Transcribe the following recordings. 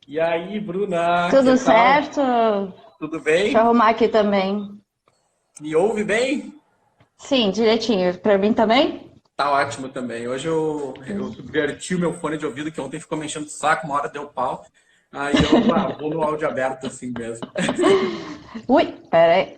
E aí, Bruna, que Tudo tal? certo? Tudo Deixa eu bem? arrumar aqui também. Me ouve bem? Sim, direitinho. Pra mim também? Tá ótimo também. Hoje eu subverti o meu fone de ouvido, que ontem ficou me enchendo o saco, uma hora deu pau. Aí vou no áudio aberto assim mesmo. Ui, peraí.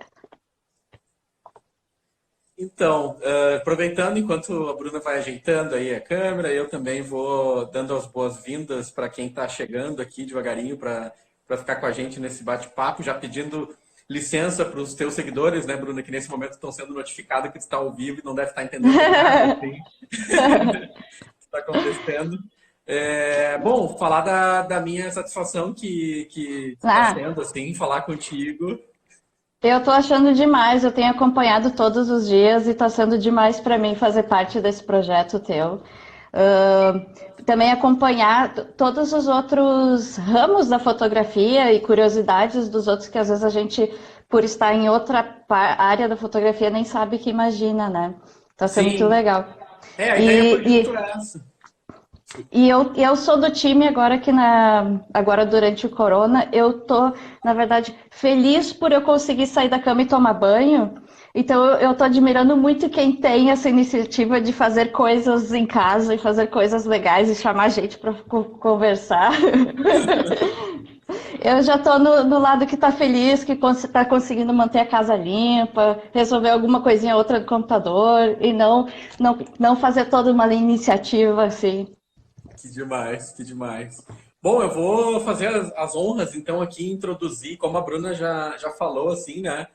Então, aproveitando enquanto a Bruna vai ajeitando aí a câmera, eu também vou dando as boas-vindas para quem está chegando aqui devagarinho para ficar com a gente nesse bate-papo, já pedindo licença para os teus seguidores, né, Bruna, que nesse momento estão sendo notificados que tu está ao vivo e não deve estar entendendo nada assim, que está acontecendo. Bom, falar da minha satisfação que está Ah, sendo assim, falar contigo. eu tô achando demais. Eu tenho acompanhado todos os dias e tá sendo demais pra mim fazer parte desse projeto teu. Ah, também acompanhar todos os outros ramos da fotografia e curiosidades dos outros que às vezes a gente, por estar em outra área da fotografia, nem sabe que imagina, né? Tá sendo muito Sim, legal. a ideia foi E, justo essa. eu sou do time agora agora durante o corona, eu tô, na verdade, feliz por eu conseguir sair da cama e tomar banho. Então eu tô admirando muito quem tem essa iniciativa de fazer coisas em casa e fazer coisas legais e chamar gente para conversar. Eu já tô no lado que tá feliz, que tá conseguindo manter a casa limpa, resolver alguma coisinha ou outra do computador e não fazer toda uma iniciativa assim. Que demais, que demais. Bom, eu vou fazer as honras, então, aqui introduzir, como a Bruna já falou, assim, né?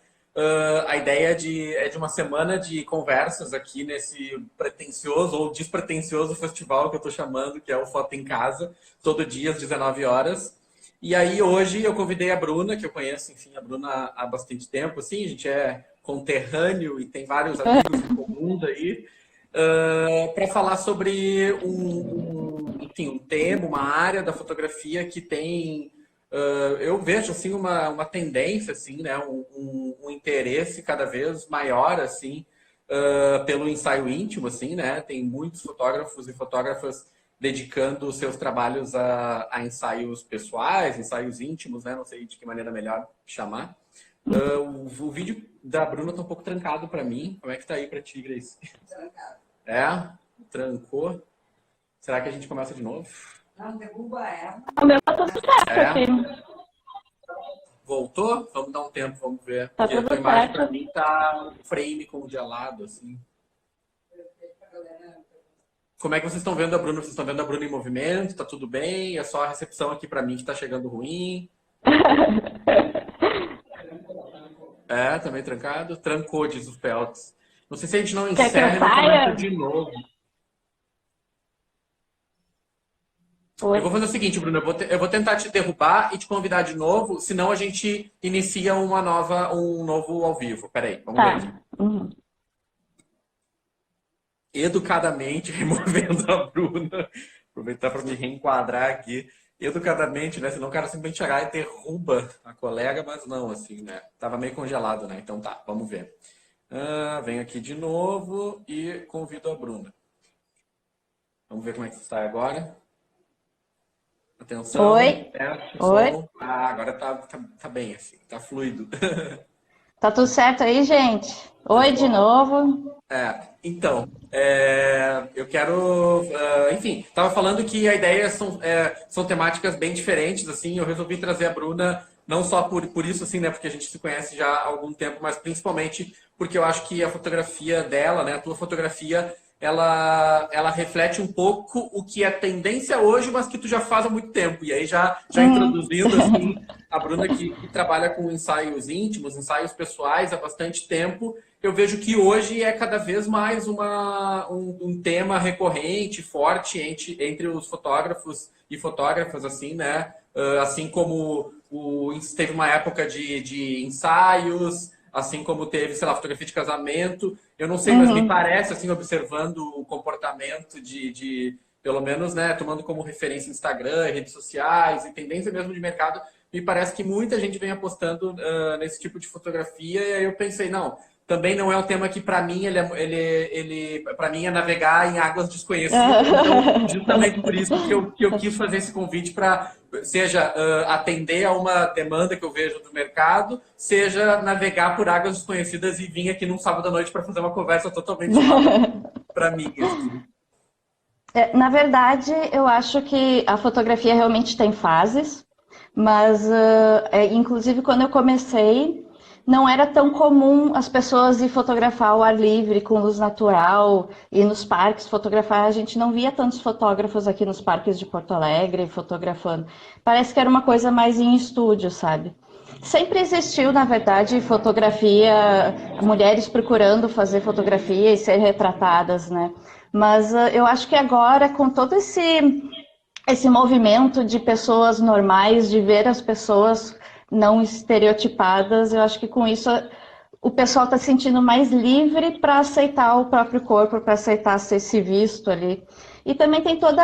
A ideia é de uma semana de conversas aqui nesse pretensioso ou despretensioso festival que eu tô chamando, que é o Foto em Casa, todo dia às 19 horas. E aí, hoje, eu convidei a Bruna, que eu conheço, enfim, a Bruna há bastante tempo, assim, a gente é conterrâneo e tem vários amigos em comuns aí para falar sobre enfim, um tema, uma área da fotografia que tem, eu vejo assim uma tendência, assim, né, um interesse cada vez maior, assim, pelo ensaio íntimo, assim, né? Tem muitos fotógrafos e fotógrafas dedicando os seus trabalhos a ensaios pessoais, ensaios íntimos, né? Não sei de que maneira melhor chamar. O vídeo da Bruna tá um pouco trancado para mim. Como é que tá aí para ti, Grace? É? Trancou? Será que a gente começa de novo? O meu tá tudo certo É? aqui. Voltou? Vamos dar um tempo, vamos ver. Tá Porque a tudo tua imagem certo. para mim tá um frame congelado, assim. Como é que vocês estão vendo a Bruna? Vocês estão vendo a Bruna em movimento? Tá tudo bem? É só a recepção aqui para mim que tá chegando ruim? É, também trancado? Trancou, diz os Peltz. Não sei se a gente não Quer que eu encerra e não começa saia? de novo. Eu Oi. vou fazer o seguinte, Bruno, eu vou tentar te derrubar e te convidar de novo, senão a gente inicia um novo ao vivo. Peraí, vamos ver aqui. Tá. Uhum. Educadamente removendo a Bruna. Aproveitar para me reenquadrar aqui. Educadamente, né? Senão o cara simplesmente chegar e derruba a colega, mas não, assim, né? Tava meio congelado, né? Então tá, vamos ver. Venho aqui de novo e convido a Bruna. Vamos ver como é que está agora. Oi. Atenção, teste, Oi. som. Agora tá bem assim, tá fluido. Tá tudo certo aí, gente? Oi de Pessoal, novo. então, eu quero, enfim, estava falando que a ideia são temáticas bem diferentes, assim, eu resolvi trazer a Bruna, não só por isso, assim, né, porque a gente se conhece já há algum tempo, mas principalmente porque eu acho que a fotografia dela, né, a tua fotografia, ela reflete um pouco o que é tendência hoje, mas que tu já faz há muito tempo, e aí já Uhum. introduzindo, assim, a Bruna que trabalha com ensaios íntimos, ensaios pessoais há bastante tempo, eu vejo que hoje é cada vez mais um tema recorrente, forte entre os fotógrafos e fotógrafas, assim, né? Assim como teve uma época de ensaios, assim como teve, sei lá, fotografia de casamento. Eu não sei, mas me Uhum. parece, assim, observando o comportamento pelo menos, né, tomando como referência Instagram, redes sociais e tendência mesmo de mercado, me parece que muita gente vem apostando nesse tipo de fotografia, e aí eu pensei, não, também não é um tema que para mim para mim é navegar em águas desconhecidas. Então, justamente por isso que eu quis fazer esse convite para seja atender a uma demanda que eu vejo do mercado, seja navegar por águas desconhecidas e vir aqui num sábado à noite para fazer uma conversa totalmente nova para mim. Assim. Na verdade, eu acho que a fotografia realmente tem fases, mas inclusive quando eu comecei, não era tão comum as pessoas ir fotografar ao ar livre, com luz natural, e nos parques fotografar. A gente não via tantos fotógrafos aqui nos parques de Porto Alegre fotografando. Parece que era uma coisa mais em estúdio, sabe? Sempre existiu, na verdade, fotografia, mulheres procurando fazer fotografia e ser retratadas, né? Mas eu acho que agora, com todo esse movimento de pessoas normais, de ver as pessoas não estereotipadas, eu acho que com isso o pessoal está se sentindo mais livre para aceitar o próprio corpo, para aceitar ser se visto ali. E também tem toda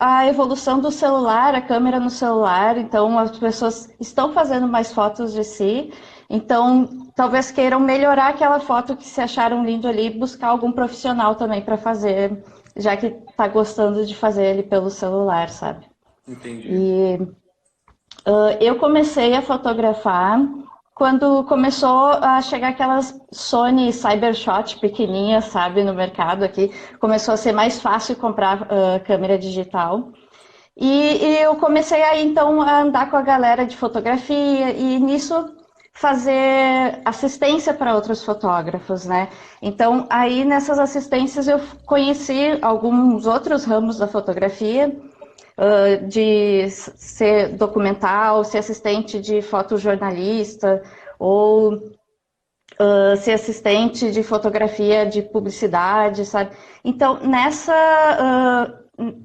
a evolução do celular, a câmera no celular, então as pessoas estão fazendo mais fotos de si, então talvez queiram melhorar aquela foto que se acharam lindo ali e buscar algum profissional também para fazer, já que está gostando de fazer ele pelo celular, sabe? Entendi. E eu comecei a fotografar quando começou a chegar aquelas Sony Cybershot pequenininhas, sabe, no mercado aqui. Começou a ser mais fácil comprar câmera digital. E eu comecei aí, então, a andar com a galera de fotografia e nisso fazer assistência para outros fotógrafos, né? Então, aí nessas assistências eu conheci alguns outros ramos da fotografia, de ser documental, ser assistente de fotojornalista ou ser assistente de fotografia de publicidade, sabe? Então,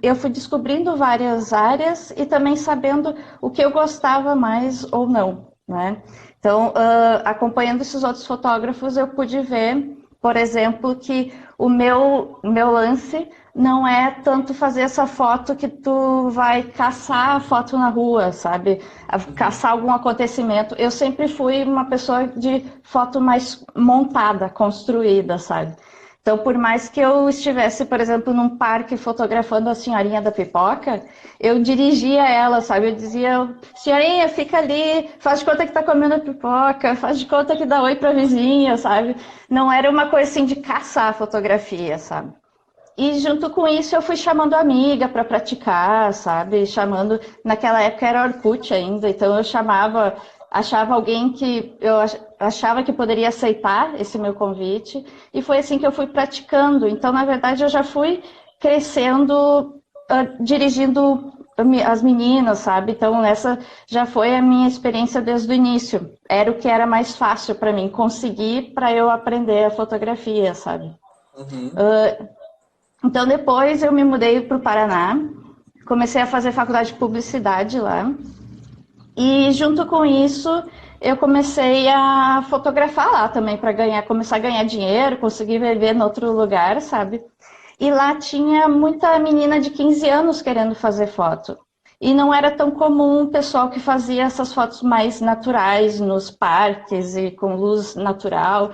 eu fui descobrindo várias áreas e também sabendo o que eu gostava mais ou não, né? Então, acompanhando esses outros fotógrafos, eu pude ver, por exemplo, que o meu lance não é tanto fazer essa foto que tu vai caçar a foto na rua, sabe? Caçar algum acontecimento. Eu sempre fui uma pessoa de foto mais montada, construída, sabe? Então, por mais que eu estivesse, por exemplo, num parque fotografando a senhorinha da pipoca, eu dirigia ela, sabe? Eu dizia, senhorinha, fica ali, faz de conta que tá comendo a pipoca, faz de conta que dá oi pra vizinha, sabe? Não era uma coisa assim de caçar a fotografia, sabe? E junto com isso eu fui chamando amiga para praticar, sabe? Naquela época era Orkut ainda, então eu achava alguém que eu achava que poderia aceitar esse meu convite, e foi assim que eu fui praticando. Então, na verdade, eu já fui crescendo, dirigindo as meninas, sabe? Então, essa já foi a minha experiência desde o início. Era o que era mais fácil para mim conseguir para eu aprender a fotografia, sabe? Uhum. Então, depois eu me mudei para o Paraná, comecei a fazer faculdade de publicidade lá, e junto com isso eu comecei a fotografar lá também para começar a ganhar dinheiro, conseguir viver em outro lugar, sabe? E lá tinha muita menina de 15 anos querendo fazer foto. E não era tão comum o pessoal que fazia essas fotos mais naturais nos parques e com luz natural.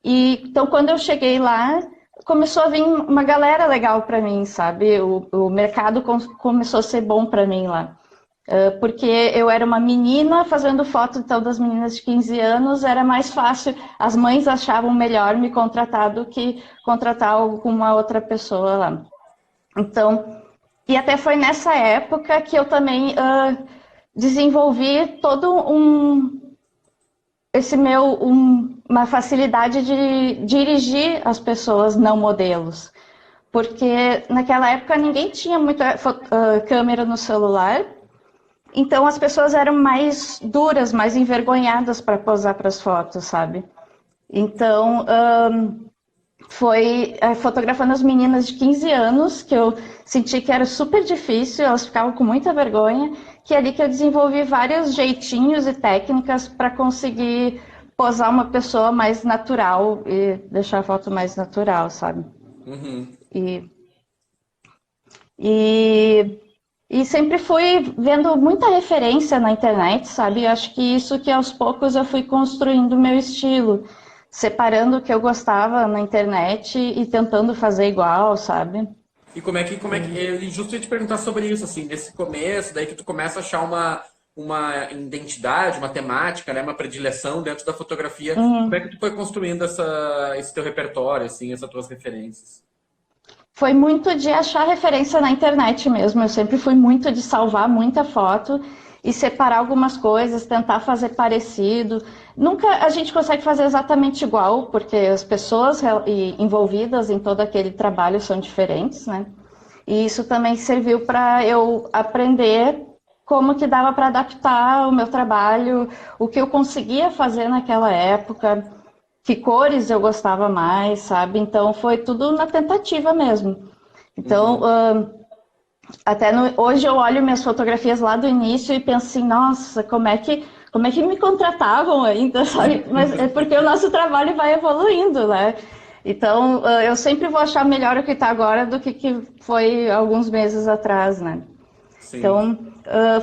Então, quando eu cheguei lá, começou a vir uma galera legal para mim, sabe? O mercado começou a ser bom para mim lá. Porque eu era uma menina fazendo foto, então, das meninas de 15 anos, era mais fácil. As mães achavam melhor me contratar do que contratar alguma outra pessoa lá. Então, e até foi nessa época que eu também desenvolvi todo uma facilidade de dirigir as pessoas não modelos. Porque naquela época ninguém tinha muita câmera no celular, então as pessoas eram mais duras, mais envergonhadas para posar para as fotos, sabe? Então, foi fotografando as meninas de 15 anos que eu senti que era super difícil, elas ficavam com muita vergonha, que é ali que eu desenvolvi vários jeitinhos e técnicas para conseguir posar uma pessoa mais natural e deixar a foto mais natural, sabe? Uhum. E sempre fui vendo muita referência na internet, sabe? Eu acho que isso que aos poucos eu fui construindo o meu estilo, separando o que eu gostava na internet e tentando fazer igual, sabe? E eu justo ia te perguntar sobre isso, assim, nesse começo, daí que tu começa a achar uma identidade, uma temática, né, uma predileção dentro da fotografia. Como é que tu foi construindo esse teu repertório, assim, essas tuas referências? Foi muito de achar referência na internet mesmo. Eu sempre fui muito de salvar muita foto e separar algumas coisas, tentar fazer parecido. Nunca a gente consegue fazer exatamente igual, porque as pessoas envolvidas em todo aquele trabalho são diferentes, né? E isso também serviu para eu aprender como que dava para adaptar o meu trabalho, o que eu conseguia fazer naquela época, que cores eu gostava mais, sabe? Então foi tudo na tentativa mesmo. Então, hoje eu olho minhas fotografias lá do início e penso assim, nossa, como é que me contratavam ainda, sabe? Mas é porque o nosso trabalho vai evoluindo, né? Então, eu sempre vou achar melhor o que está agora do que foi alguns meses atrás, né? Sim. Então,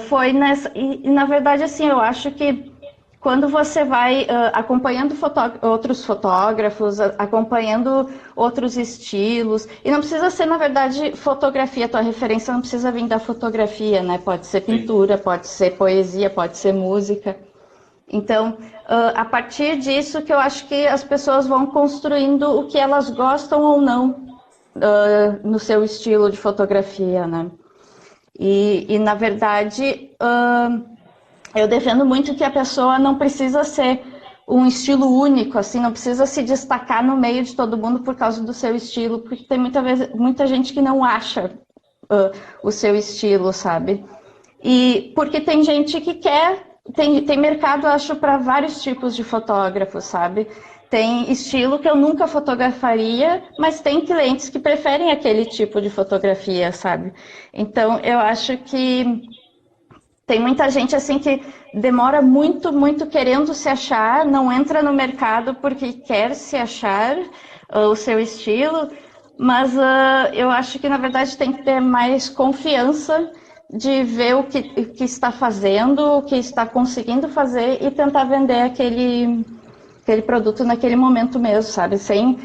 foi nessa... E, na verdade, assim, eu acho que quando você vai acompanhando outros fotógrafos, acompanhando outros estilos, e não precisa ser, na verdade, fotografia, tua referência não precisa vir da fotografia, né? Pode ser pintura, pode ser poesia, pode ser música. Então, a partir disso que eu acho que as pessoas vão construindo o que elas gostam ou não no seu estilo de fotografia, né? E na verdade, eu defendo muito que a pessoa não precisa ser um estilo único, assim, não precisa se destacar no meio de todo mundo por causa do seu estilo, porque tem muita gente que não acha o seu estilo, sabe? E porque tem gente que quer, tem mercado, acho, para vários tipos de fotógrafos, sabe? Tem estilo que eu nunca fotografaria, mas tem clientes que preferem aquele tipo de fotografia, sabe? Então, eu acho que tem muita gente assim que demora muito, muito querendo se achar, não entra no mercado porque quer se achar o seu estilo, mas eu acho que na verdade tem que ter mais confiança de ver o que está fazendo, o que está conseguindo fazer e tentar vender aquele produto naquele momento mesmo, sabe? Sem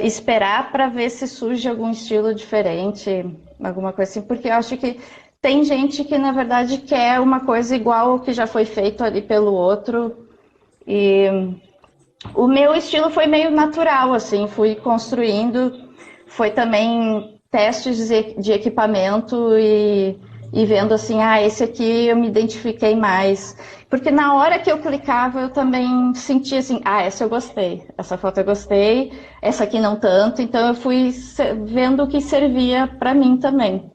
esperar para ver se surge algum estilo diferente, alguma coisa assim, porque eu acho que tem gente que, na verdade, quer uma coisa igual ao que já foi feito ali pelo outro. E o meu estilo foi meio natural, assim, fui construindo. Foi também testes de equipamento e vendo assim, esse aqui eu me identifiquei mais. Porque na hora que eu clicava, eu também sentia assim, essa eu gostei, essa foto eu gostei, essa aqui não tanto. Então eu fui vendo o que servia para mim também.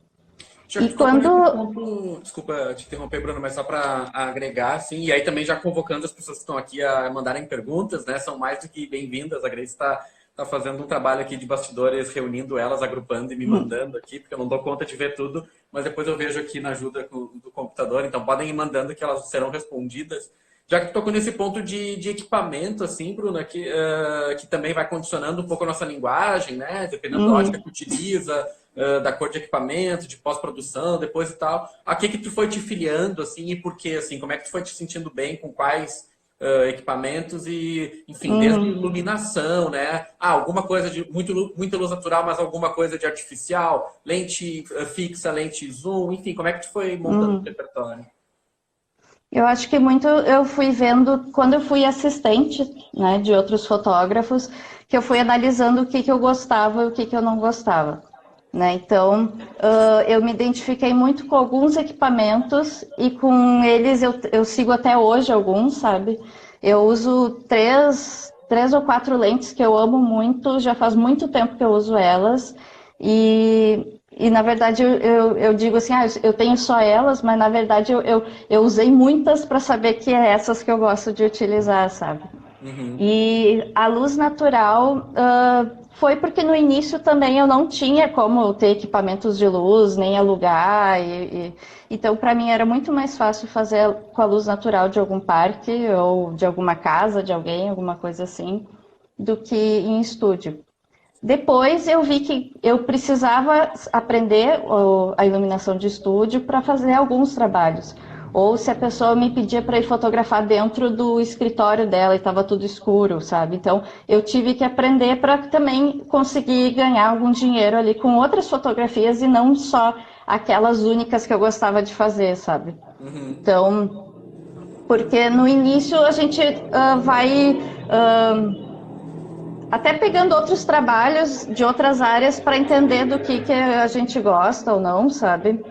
Já que tu tocou nesse ponto, desculpa te interromper, Bruno, mas só para agregar, assim, e aí também já convocando as pessoas que estão aqui a mandarem perguntas, né? São mais do que bem-vindas. A Grace está fazendo um trabalho aqui de bastidores, reunindo elas, agrupando e me mandando aqui, porque eu não dou conta de ver tudo, mas depois eu vejo aqui na ajuda do computador, então podem ir mandando que elas serão respondidas. Já que tu tocou nesse ponto de equipamento, assim, Bruna, que também vai condicionando um pouco a nossa linguagem, né? Dependendo da ótica que utiliza, da cor de equipamento, de pós-produção, depois e tal. A que tu foi te filiando, assim, e por quê, assim? Como é que tu foi te sentindo bem com quais equipamentos e, enfim, desde iluminação, né? Alguma coisa de muita luz natural, mas alguma coisa de artificial, lente fixa, lente zoom, enfim, como é que tu foi montando o repertório? Eu acho que muito eu fui vendo, quando eu fui assistente, né, de outros fotógrafos, que eu fui analisando o que eu gostava e o que eu não gostava. Né? Então, eu me identifiquei muito com alguns equipamentos e com eles eu sigo até hoje alguns, sabe? Eu uso três ou quatro lentes que eu amo muito, já faz muito tempo que eu uso elas e na verdade eu digo assim, eu tenho só elas, mas na verdade eu usei muitas para saber que é essas que eu gosto de utilizar, sabe? E a luz natural foi porque no início também eu não tinha como ter equipamentos de luz, nem alugar. Então, para mim, era muito mais fácil fazer com a luz natural de algum parque ou de alguma casa de alguém, alguma coisa assim, do que em estúdio. Depois eu vi que eu precisava aprender a iluminação de estúdio para fazer alguns trabalhos. ou se a pessoa me pedia para ir fotografar dentro do escritório dela e estava tudo escuro, sabe? Então eu tive que aprender para também conseguir ganhar algum dinheiro ali com outras fotografias e não só aquelas únicas que eu gostava de fazer, sabe? Então, porque no início a gente vai até pegando outros trabalhos de outras áreas para entender do que a gente gosta ou não, sabe?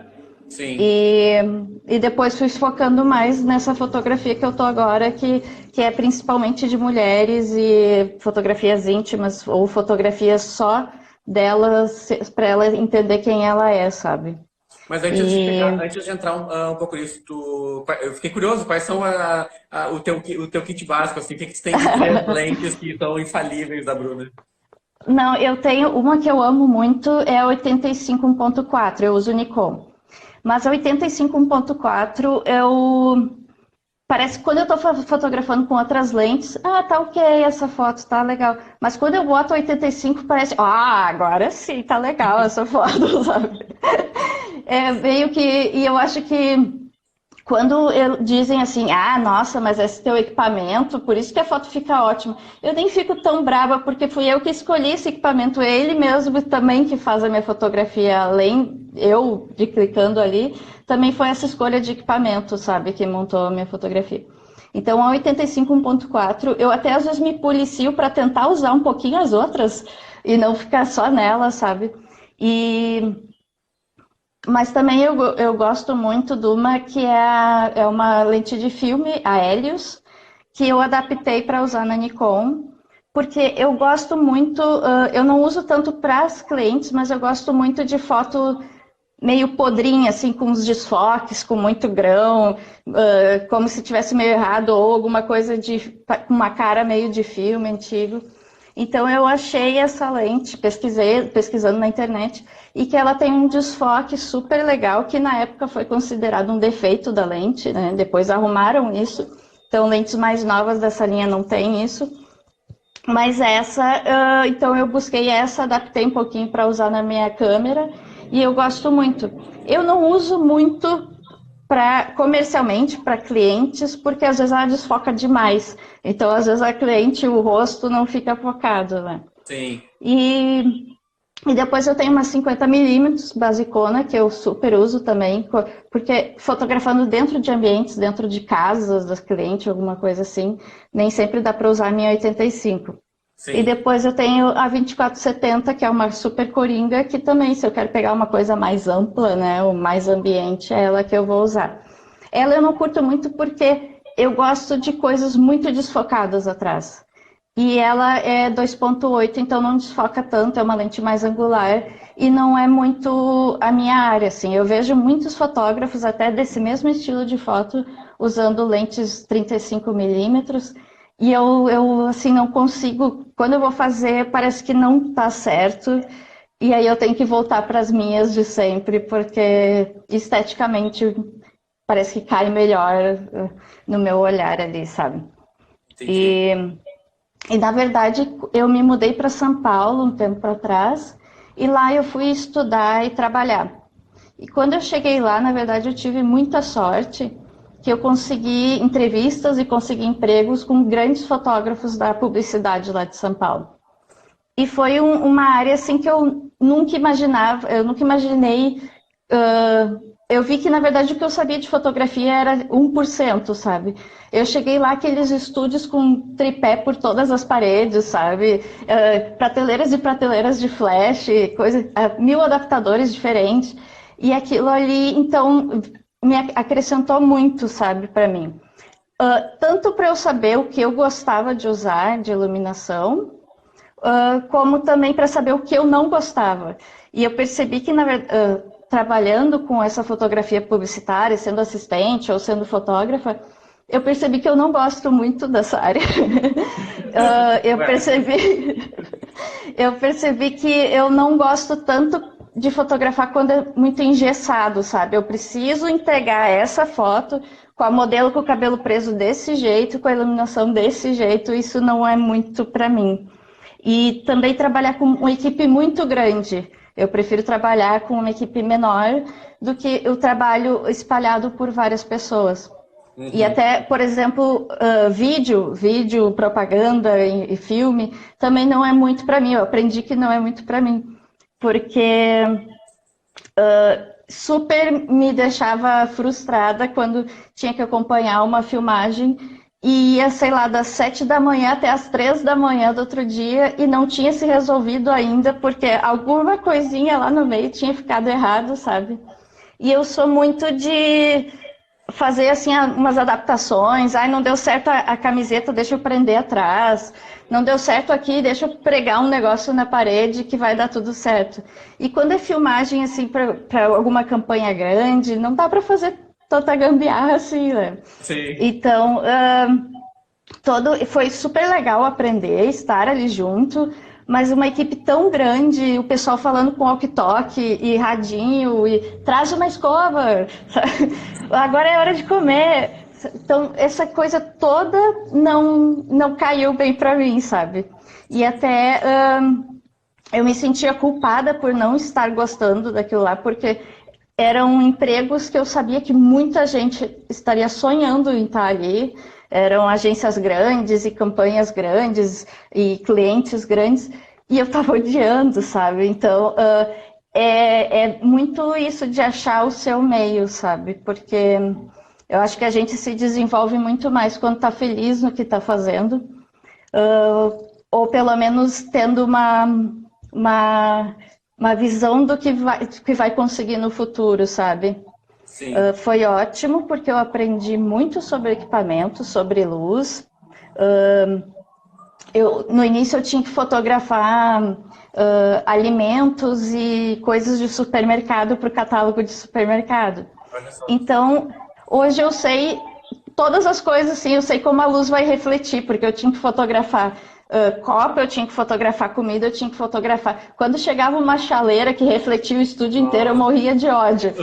Sim. E depois fui focando mais nessa fotografia que eu tô agora, que é principalmente de mulheres e fotografias íntimas ou fotografias só delas, para ela entender quem ela é, sabe? Mas antes de entrar um pouco nisso, eu fiquei curioso, quais são o teu kit básico, assim, o que você tem de três lentes que são infalíveis da Bruna? Não, eu tenho uma que eu amo muito, é a 85 1.4, eu uso Nikon. Mas a 85 1.4, parece que quando eu tô fotografando com outras lentes, tá ok essa foto, tá legal. Mas quando eu boto 85, parece, agora sim, tá legal essa foto, sabe? É meio que, e eu acho que quando dizem assim, nossa, mas esse teu equipamento, por isso que a foto fica ótima. Eu nem fico tão brava, porque fui eu que escolhi esse equipamento, ele mesmo também que faz a minha fotografia, além eu de clicando ali, também foi essa escolha de equipamento, sabe, que montou a minha fotografia. Então, a 85 1.4, eu até às vezes me policio para tentar usar um pouquinho as outras e não ficar só nela, sabe? Mas também eu gosto muito de uma que é uma lente de filme, a Helios, que eu adaptei para usar na Nikon, porque eu gosto muito, eu não uso tanto para as clientes, mas eu gosto muito de foto meio podrinha, assim, com uns desfoques, com muito grão, como se tivesse meio errado, ou alguma coisa com uma cara meio de filme antigo. Então eu achei essa lente, pesquisando na internet, e que ela tem um desfoque super legal, que na época foi considerado um defeito da lente, né? Depois arrumaram isso, então lentes mais novas dessa linha não tem isso. Mas então eu busquei essa, adaptei um pouquinho para usar na minha câmera, e eu gosto muito. Eu não uso muito comercialmente para clientes, porque às vezes ela desfoca demais. Então, às vezes a cliente, o rosto não fica focado, né? Sim. E depois eu tenho uma 50mm basicona, que eu super uso também, porque fotografando dentro de ambientes, dentro de casas das clientes, alguma coisa assim, nem sempre dá para usar a minha 85. Sim. E depois eu tenho a 2470, que é uma super coringa, que também, se eu quero pegar uma coisa mais ampla, né, ou mais ambiente, é ela que eu vou usar. Ela eu não curto muito porque eu gosto de coisas muito desfocadas atrás. E ela é 2.8, então não desfoca tanto, é uma lente mais angular e não é muito a minha área, assim. Eu vejo muitos fotógrafos até desse mesmo estilo de foto usando lentes 35mm, e eu assim, não consigo, quando eu vou fazer, parece que não tá certo, e aí eu tenho que voltar para as minhas de sempre, porque esteticamente parece que cai melhor no meu olhar ali, sabe? E na verdade, eu me mudei para São Paulo um tempo atrás, e lá eu fui estudar e trabalhar. E quando eu cheguei lá, na verdade, eu tive muita sorte, que eu consegui entrevistas e consegui empregos com grandes fotógrafos da publicidade lá de São Paulo. E foi uma área assim que eu nunca imaginava, eu nunca imaginei. Eu vi que, na verdade, o que eu sabia de fotografia era 1%, sabe? Eu cheguei lá, aqueles estúdios com tripé por todas as paredes, sabe? Prateleiras e prateleiras de flash, 1000 adaptadores diferentes. E aquilo ali, então, me acrescentou muito, sabe, para mim. Tanto para eu saber o que eu gostava de usar de iluminação, como também para saber o que eu não gostava. E eu percebi que, na verdade, trabalhando com essa fotografia publicitária, sendo assistente ou sendo fotógrafa, eu percebi que eu não gosto muito dessa área. Eu percebi que eu não gosto tanto de fotografar quando é muito engessado, sabe? Eu preciso entregar essa foto com a modelo com o cabelo preso desse jeito, com a iluminação desse jeito, isso não é muito para mim. E também trabalhar com uma equipe muito grande. Eu prefiro trabalhar com uma equipe menor do que o trabalho espalhado por várias pessoas. E até, por exemplo, vídeo, propaganda e filme, também não é muito para mim. Eu aprendi que não é muito para mim, porque super me deixava frustrada quando tinha que acompanhar uma filmagem e ia, sei lá, das 7 da manhã até as 3 da manhã do outro dia e não tinha se resolvido ainda, porque alguma coisinha lá no meio tinha ficado errado, sabe? E eu sou muito de fazer assim umas adaptações. Ai, não deu certo a camiseta, deixa eu prender atrás. Não deu certo aqui, deixa eu pregar um negócio na parede que vai dar tudo certo. E quando é filmagem assim para alguma campanha grande, não dá para fazer tanta gambiarra assim, né? Sim. Então, foi super legal aprender, estar ali junto, mas uma equipe tão grande, o pessoal falando com walkie-talkie e radinho, e traz uma escova, agora é hora de comer. Então, essa coisa toda não caiu bem para mim, sabe? E até eu me sentia culpada por não estar gostando daquilo lá, porque eram empregos que eu sabia que muita gente estaria sonhando em estar ali. Eram agências grandes e campanhas grandes e clientes grandes, e eu estava odiando, sabe? Então, é muito isso de achar o seu meio, sabe? Porque eu acho que a gente se desenvolve muito mais quando está feliz no que está fazendo, ou pelo menos tendo uma visão do que vai conseguir no futuro, sabe? Sim. Foi ótimo, porque eu aprendi muito sobre equipamento, sobre luz. No início eu tinha que fotografar alimentos e coisas de supermercado para o catálogo de supermercado. Então, hoje eu sei todas as coisas, assim, eu sei como a luz vai refletir, porque eu tinha que fotografar copo, eu tinha que fotografar comida, eu tinha que fotografar. Quando chegava uma chaleira que refletia o estúdio inteiro, eu morria de ódio.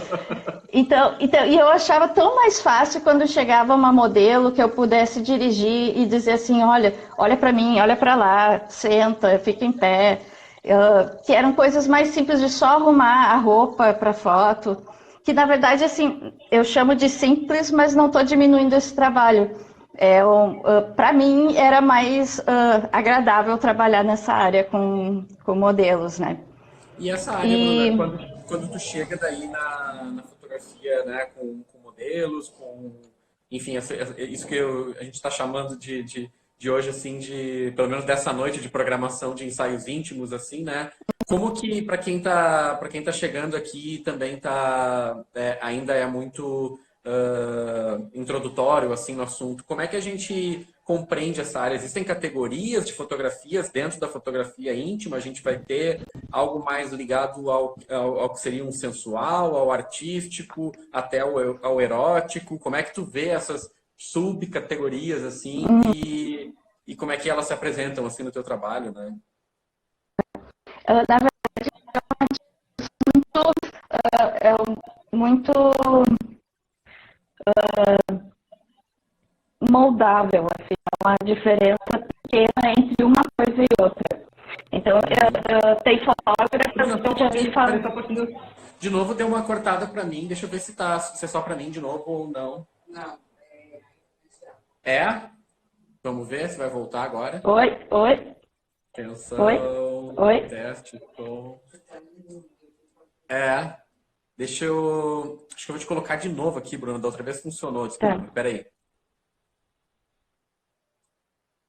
Então, e eu achava tão mais fácil quando chegava uma modelo que eu pudesse dirigir e dizer assim, olha para mim, olha para lá, senta, fica em pé. Que eram coisas mais simples de só arrumar a roupa para foto. Que, na verdade, assim, eu chamo de simples, mas não estou diminuindo esse trabalho. Para mim, era mais agradável trabalhar nessa área com modelos, né? E essa área, Bruna, quando tu chega daí na fotografia, né, com modelos, enfim, isso que a gente está chamando de hoje, assim, pelo menos dessa noite de programação de ensaios íntimos, assim, né? Como que, para quem tá chegando aqui também ainda é muito introdutório, assim, no assunto, como é que a gente compreende essa área? Existem categorias de fotografias dentro da fotografia íntima? A gente vai ter algo mais ligado ao que seria um sensual, ao artístico, até ao erótico? Como é que tu vê essas subcategorias, assim, e como é que elas se apresentam, assim, no teu trabalho, né? Na verdade, é muito moldável, assim, é uma diferença pequena entre uma coisa e outra. Então, tem fotógrafos que eu já vi falando. De novo, deu uma cortada para mim. Deixa eu ver se é só para mim de novo ou não. Não. É? Vamos ver se vai voltar agora. Oi. Atenção. Oi. Teste, som. Deixa eu... Acho que eu vou te colocar de novo aqui, Bruno. Da outra vez funcionou. Desculpa, Tá. peraí.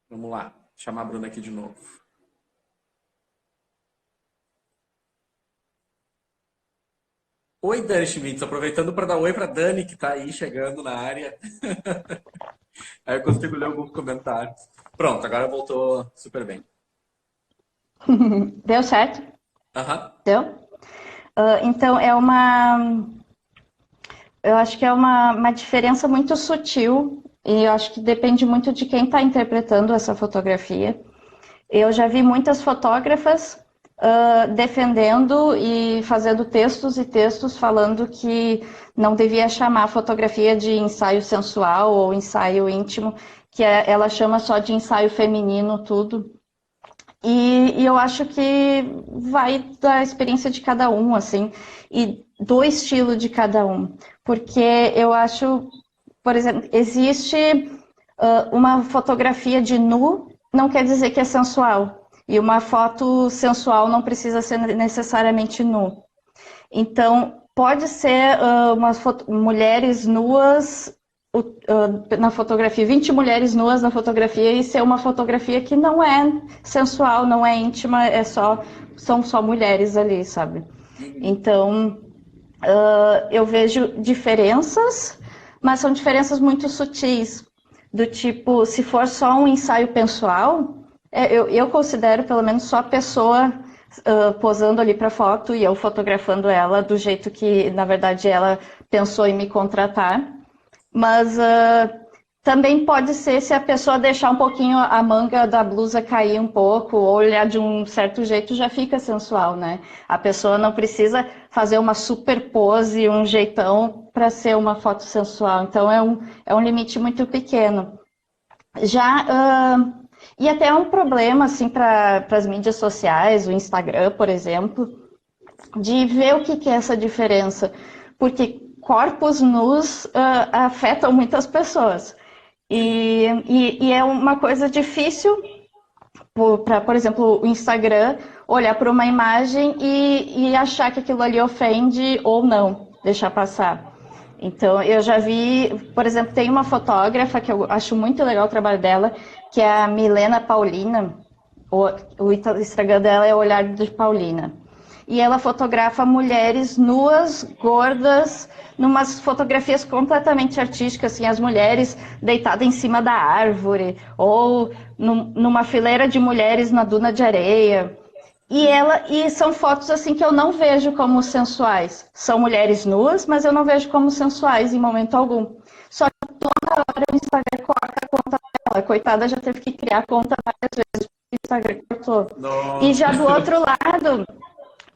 Vamos lá. Chamar a Bruna aqui de novo. Oi, Dani Schmitz. Aproveitando para dar oi para Dani, que está aí chegando na área. Aí eu consigo ler alguns comentários. Pronto, agora voltou super bem. Deu certo? Aham. Deu? Então, eu acho que é uma diferença muito sutil e eu acho que depende muito de quem está interpretando essa fotografia. Eu já vi muitas fotógrafas defendendo e fazendo textos e textos falando que não devia chamar a fotografia de ensaio sensual ou ensaio íntimo, que ela chama só de ensaio feminino tudo. E eu acho que vai da experiência de cada um, assim, e do estilo de cada um. Porque eu acho, por exemplo, existe uma fotografia de nu, não quer dizer que é sensual. E uma foto sensual não precisa ser necessariamente nu. Então, pode ser mulheres nuas na fotografia, 20 mulheres nuas na fotografia e ser uma fotografia que não é sensual, não é íntima, são só mulheres ali, sabe? Então, eu vejo diferenças, mas são diferenças muito sutis, do tipo, se for só um ensaio pessoal, eu considero pelo menos só a pessoa posando ali para foto e eu fotografando ela do jeito que, na verdade, ela pensou em me contratar. Mas também pode ser se a pessoa deixar um pouquinho a manga da blusa cair um pouco, ou olhar de um certo jeito, já fica sensual, né? A pessoa não precisa fazer uma super pose, um jeitão para ser uma foto sensual. Então é um limite muito pequeno. E até é um problema assim para as mídias sociais, o Instagram, por exemplo, de ver o que é essa diferença. Porque corpos nus afetam muitas pessoas. E é uma coisa difícil para, por exemplo, o Instagram olhar para uma imagem e achar que aquilo ali ofende ou não, deixar passar. Então, eu já vi, por exemplo, tem uma fotógrafa que eu acho muito legal o trabalho dela, que é a Milena Paulina. O Instagram dela é o Olhar de Paulina. E ela fotografa mulheres nuas, gordas, numas fotografias completamente artísticas, assim, as mulheres deitadas em cima da árvore, ou numa fileira de mulheres na duna de areia. E são fotos assim que eu não vejo como sensuais. São mulheres nuas, mas eu não vejo como sensuais em momento algum. Só que toda hora o Instagram corta a conta dela. Coitada, já teve que criar a conta várias vezes, porque o Instagram cortou. Nossa. E já do outro lado,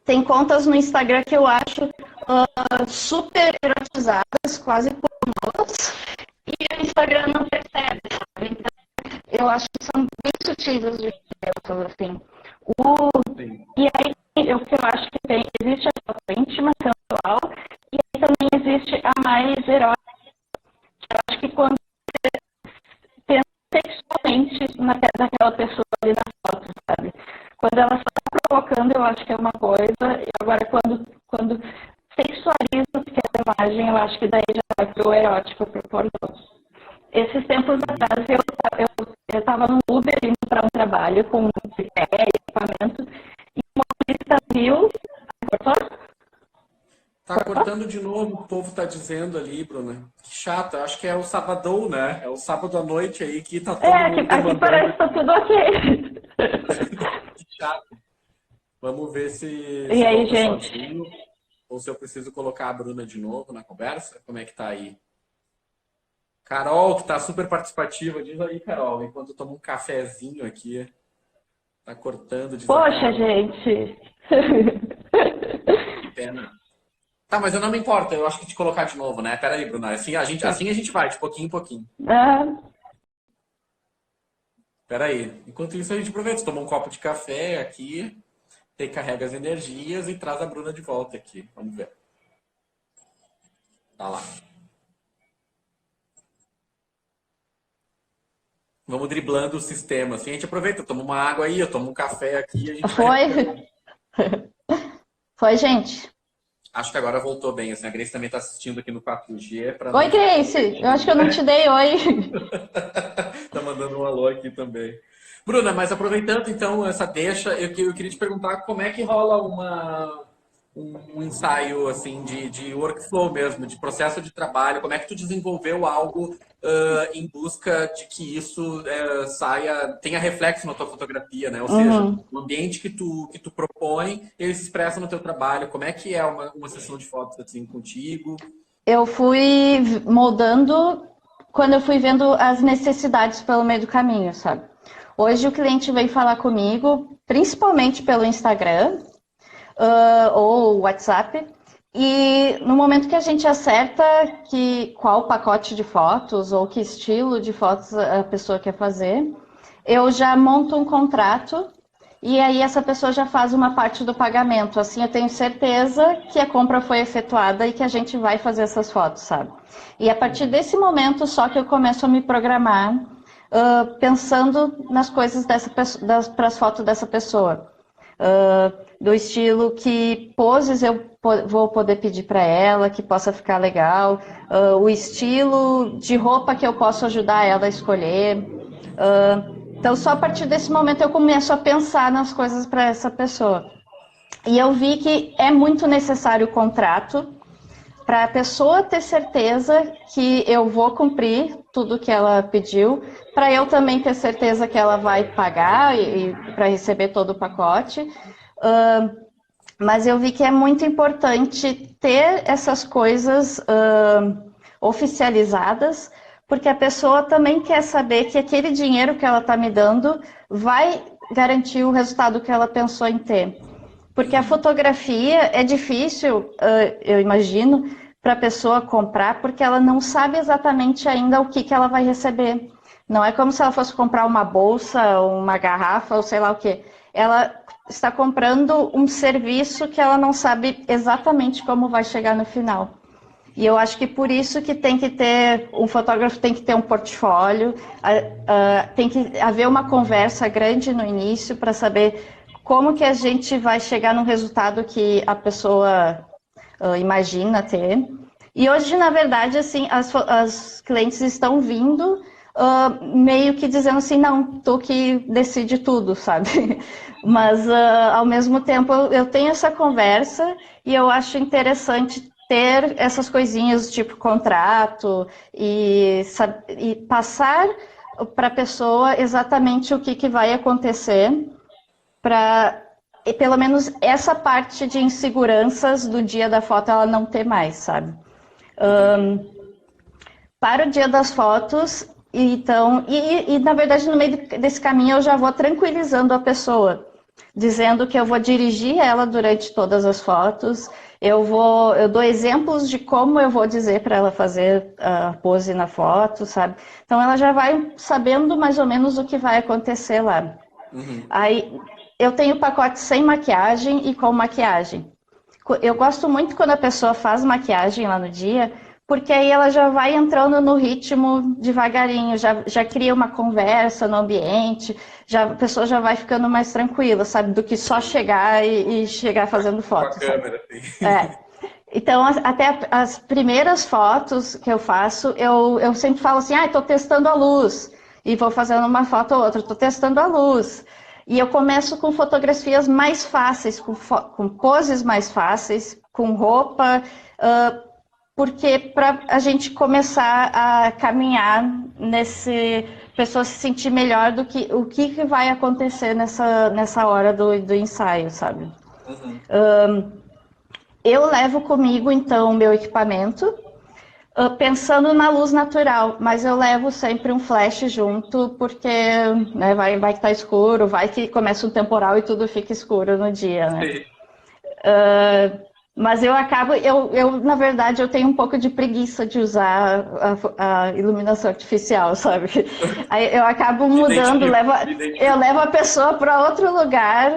tem contas no Instagram que eu acho super erotizadas, quase pornôs, e o Instagram não percebe, sabe? Então, eu acho que são bem sutis as diferenças, assim. E aí, o que eu acho que existe a foto íntima, sensual, e aí também existe a mais erótica. Eu acho que quando você pensa sexualmente naquela pessoa ali na foto, sabe? Quando ela só está provocando, eu acho que é uma coisa, e agora quando sexualiza aquela imagem, eu acho que daí já vai pro erótico, pro pornô. Esses tempos atrás, eu estava no Uber indo para um trabalho com tripé e equipamento, e o motorista viu... Tá cortando de novo, o povo tá dizendo ali, Bruna. Que chato, acho que é o sabadão, né? É o sábado à noite aí que tá todo mundo aqui parece que tá tudo ok. Que chato. Vamos ver se E aí, gente? sozinho, ou se eu preciso colocar a Bruna de novo na conversa. Como é que tá aí? Carol, que tá super participativa. Diz aí, Carol, enquanto eu tomo um cafezinho aqui. Tá cortando de Poxa, gente. Que pena. Tá, mas eu não me importo, eu acho que te colocar de novo, né? Pera aí, Bruna. Assim a gente vai, de pouquinho em pouquinho. Pera aí. Enquanto isso, a gente aproveita, toma um copo de café aqui, recarrega as energias e traz a Bruna de volta aqui. Vamos ver. Tá lá. Vamos driblando o sistema. Assim, a gente aproveita, toma uma água aí, eu tomo um café aqui. A gente Foi, gente. Acho que agora voltou bem. Assim, a Grace também está assistindo aqui no 4G. Oi, Grace. Eu acho que eu não te dei oi. Tá mandando um alô aqui também. Bruna, mas aproveitando então essa deixa, eu queria te perguntar como é que rola um ensaio assim de workflow mesmo, de processo de trabalho. Como é que tu desenvolveu algo em busca de que isso tenha reflexo na tua fotografia, né? Ou seja, o ambiente que tu propõe, ele se expressa no teu trabalho. Como é que é uma sessão de fotos assim contigo? Eu fui moldando quando eu fui vendo as necessidades pelo meio do caminho, sabe? Hoje o cliente vem falar comigo, principalmente pelo Instagram, ou WhatsApp, e no momento que a gente acerta qual pacote de fotos ou que estilo de fotos a pessoa quer fazer, eu já monto um contrato e aí essa pessoa já faz uma parte do pagamento. Assim eu tenho certeza que a compra foi efetuada e que a gente vai fazer essas fotos, sabe? E a partir desse momento só que eu começo a me programar, pensando nas coisas para as fotos dessa pessoa. Do estilo que poses eu vou poder pedir para ela, que possa ficar legal, o estilo de roupa que eu posso ajudar ela a escolher. Então, só a partir desse momento eu começo a pensar nas coisas para essa pessoa. E eu vi que é muito necessário o contrato para a pessoa ter certeza que eu vou cumprir tudo que ela pediu, para eu também ter certeza que ela vai pagar e para receber todo o pacote. Mas eu vi que é muito importante ter essas coisas oficializadas, porque a pessoa também quer saber que aquele dinheiro que ela está me dando vai garantir o resultado que ela pensou em ter. Porque a fotografia é difícil, eu imagino, para a pessoa comprar, porque ela não sabe exatamente ainda o que ela vai receber. Não é como se ela fosse comprar uma bolsa, uma garrafa, ou sei lá o quê. Ela está comprando um serviço que ela não sabe exatamente como vai chegar no final. E eu acho que por isso que tem que ter, um fotógrafo tem que ter um portfólio, tem que haver uma conversa grande no início para saber como que a gente vai chegar no resultado que a pessoa imagina ter. E hoje, na verdade, assim, as clientes estão vindo meio que dizendo assim, não, tu que decide tudo, sabe? Mas, ao mesmo tempo, eu tenho essa conversa e eu acho interessante ter essas coisinhas, tipo contrato, e passar para a pessoa exatamente o que vai acontecer, para pelo menos essa parte de inseguranças do dia da foto ela não ter mais, sabe? Para o dia das fotos, então, na verdade no meio desse caminho eu já vou tranquilizando a pessoa, dizendo que eu vou dirigir ela durante todas as fotos, eu dou exemplos de como eu vou dizer para ela fazer a pose na foto, sabe? Então ela já vai sabendo mais ou menos o que vai acontecer lá. Aí eu tenho pacote sem maquiagem e com maquiagem. Eu gosto muito quando a pessoa faz maquiagem lá no dia, porque aí ela já vai entrando no ritmo devagarinho, já cria uma conversa no ambiente, a pessoa já vai ficando mais tranquila, sabe? Do que só chegar e chegar fazendo foto. Com a câmera, sim. Então, até as primeiras fotos que eu faço, eu sempre falo assim, estou testando a luz, e vou fazendo uma foto ou outra, estou testando a luz. E eu começo com fotografias mais fáceis, com poses mais fáceis, com roupa, porque para a gente começar a caminhar pessoa se sentir melhor do que o que vai acontecer nessa hora do ensaio, sabe? Eu levo comigo, então, o meu equipamento, pensando na luz natural, mas eu levo sempre um flash junto, porque né, vai que tá escuro, vai que começa um temporal e tudo fica escuro no dia, né? Mas na verdade, eu tenho um pouco de preguiça de usar a iluminação artificial, sabe? Aí eu acabo mudando, eu levo a pessoa para outro lugar.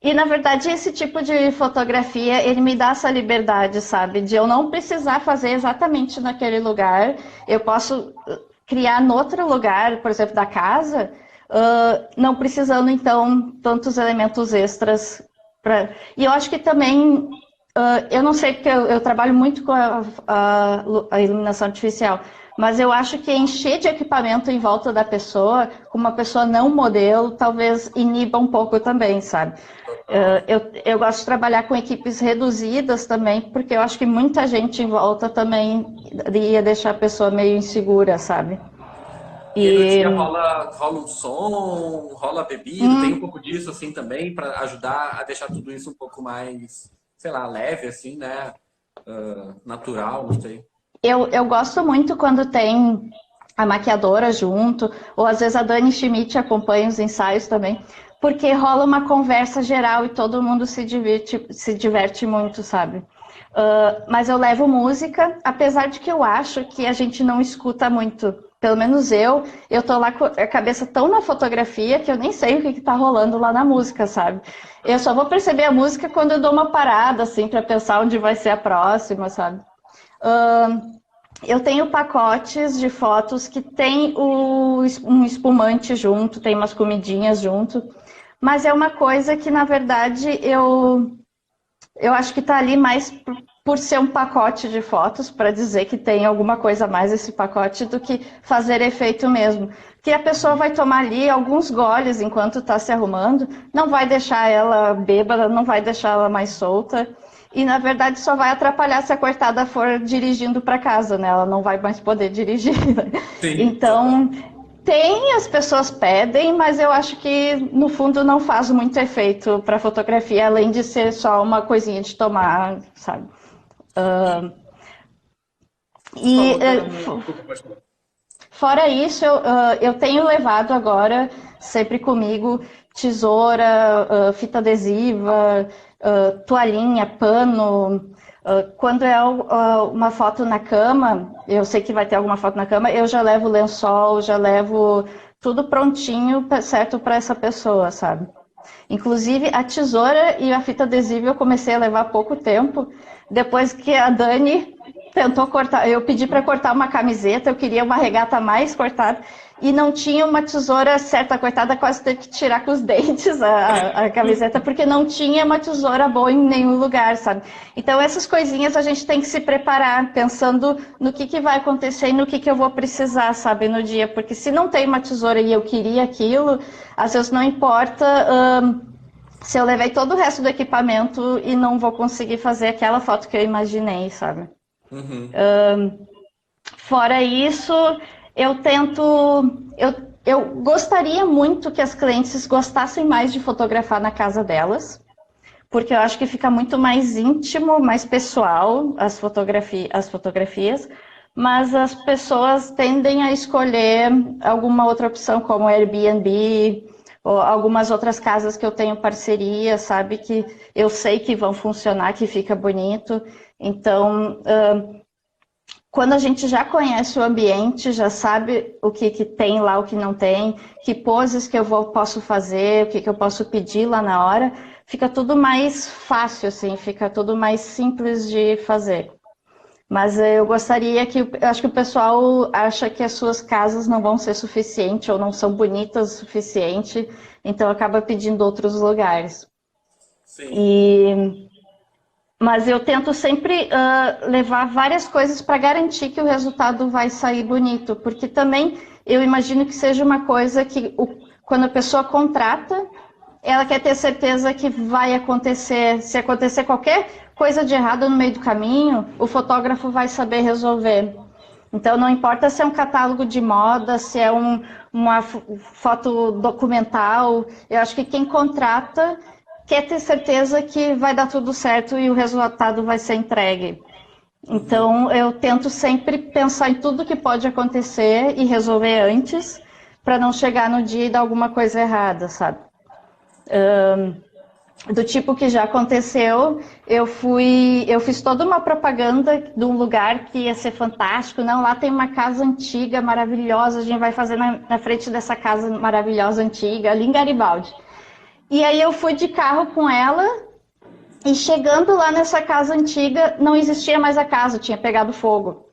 E, na verdade, esse tipo de fotografia, ele me dá essa liberdade, sabe? De eu não precisar fazer exatamente naquele lugar. Eu posso criar em outro lugar, por exemplo, da casa, não precisando, então, tantos elementos extras. E eu acho que também, eu não sei, porque eu trabalho muito com a iluminação artificial, mas eu acho que encher de equipamento em volta da pessoa, com uma pessoa não modelo, talvez iniba um pouco também, sabe? Eu gosto de trabalhar com equipes reduzidas também, porque eu acho que muita gente em volta também ia deixar a pessoa meio insegura, sabe? E no dia rola um som, rola bebida, tem um pouco disso assim também, para ajudar a deixar tudo isso um pouco mais, sei lá, leve assim, né? Natural, não sei. Eu gosto muito quando tem a maquiadora junto, ou às vezes a Dani Schmidt acompanha os ensaios também, porque rola uma conversa geral e todo mundo se diverte muito, sabe? Mas eu levo música, apesar de que eu acho que a gente não escuta muito Pelo menos eu tô lá com a cabeça tão na fotografia que eu nem sei o que tá rolando lá na música, sabe? Eu só vou perceber a música quando eu dou uma parada, assim, para pensar onde vai ser a próxima, sabe? Eu tenho pacotes de fotos que tem um espumante junto, tem umas comidinhas junto, mas é uma coisa que, na verdade, eu acho que está ali mais por ser um pacote de fotos, para dizer que tem alguma coisa a mais esse pacote, do que fazer efeito mesmo. Que a pessoa vai tomar ali alguns goles enquanto está se arrumando, não vai deixar ela bêbada, não vai deixar ela mais solta, e na verdade só vai atrapalhar se a coitada for dirigindo para casa, né? Ela não vai mais poder dirigir. Sim, Então, as pessoas pedem, mas eu acho que no fundo não faz muito efeito para fotografia, além de ser só uma coisinha de tomar, sabe? E fora isso, eu tenho levado agora sempre comigo tesoura, fita adesiva, toalhinha, pano. Quando é uma foto na cama, eu sei que vai ter alguma foto na cama, eu já levo lençol, já levo tudo prontinho, certo, para essa pessoa, sabe? Inclusive, a tesoura e a fita adesiva eu comecei a levar há pouco tempo, depois que a Dani tentou cortar. Eu pedi para cortar uma camiseta, eu queria uma regata mais cortada, e não tinha uma tesoura certa, a coitada quase teve que tirar com os dentes a camiseta, porque não tinha uma tesoura boa em nenhum lugar, sabe? Então, essas coisinhas a gente tem que se preparar, pensando no que vai acontecer e no que eu vou precisar, sabe, no dia. Porque se não tem uma tesoura e eu queria aquilo, às vezes não importa se eu levei todo o resto do equipamento e não vou conseguir fazer aquela foto que eu imaginei, sabe? Fora isso, eu tento... Eu gostaria muito que as clientes gostassem mais de fotografar na casa delas, porque eu acho que fica muito mais íntimo, mais pessoal as fotografias, mas as pessoas tendem a escolher alguma outra opção, como Airbnb, ou algumas outras casas que eu tenho parceria, sabe, que eu sei que vão funcionar, que fica bonito. Então, quando a gente já conhece o ambiente, já sabe o que tem lá, o que não tem, que poses que eu posso fazer, o que eu posso pedir lá na hora, fica tudo mais fácil, assim, fica tudo mais simples de fazer. Mas eu gostaria eu acho que o pessoal acha que as suas casas não vão ser suficiente ou não são bonitas o suficiente, então acaba pedindo outros lugares. Sim. Mas eu tento sempre levar várias coisas para garantir que o resultado vai sair bonito, porque também eu imagino que seja uma coisa que quando a pessoa contrata, ela quer ter certeza que vai acontecer. Se acontecer qualquer coisa de errado no meio do caminho, o fotógrafo vai saber resolver. Então, não importa se é um catálogo de moda, se é uma foto documental, eu acho que quem contrata quer ter certeza que vai dar tudo certo e o resultado vai ser entregue. Então, eu tento sempre pensar em tudo que pode acontecer e resolver antes, para não chegar no dia e dar alguma coisa errada, sabe? Do tipo que já aconteceu, eu fiz toda uma propaganda de um lugar que ia ser fantástico. Não, lá tem uma casa antiga, maravilhosa, a gente vai fazer na frente dessa casa maravilhosa, antiga, ali em Garibaldi. E aí eu fui de carro com ela, e chegando lá nessa casa antiga, não existia mais a casa, tinha pegado fogo,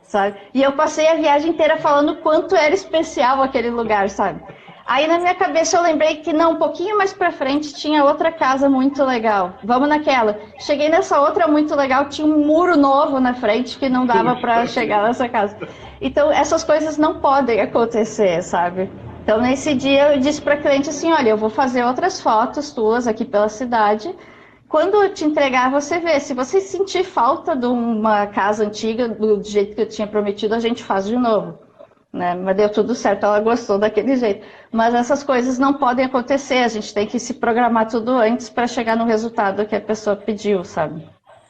sabe? E eu passei a viagem inteira falando quanto era especial aquele lugar, sabe? Aí na minha cabeça eu lembrei que não, um pouquinho mais pra frente tinha outra casa muito legal. Vamos naquela. Cheguei nessa outra muito legal, tinha um muro novo na frente que não dava pra chegar nessa casa. Então essas coisas não podem acontecer, sabe? Então nesse dia eu disse pra cliente assim, olha, eu vou fazer outras fotos tuas aqui pela cidade. Quando eu te entregar, você vê. Se você sentir falta de uma casa antiga, do jeito que eu tinha prometido, a gente faz de novo. Né? Mas deu tudo certo, ela gostou daquele jeito. Mas essas coisas não podem acontecer, a gente tem que se programar tudo antes para chegar no resultado que a pessoa pediu, sabe?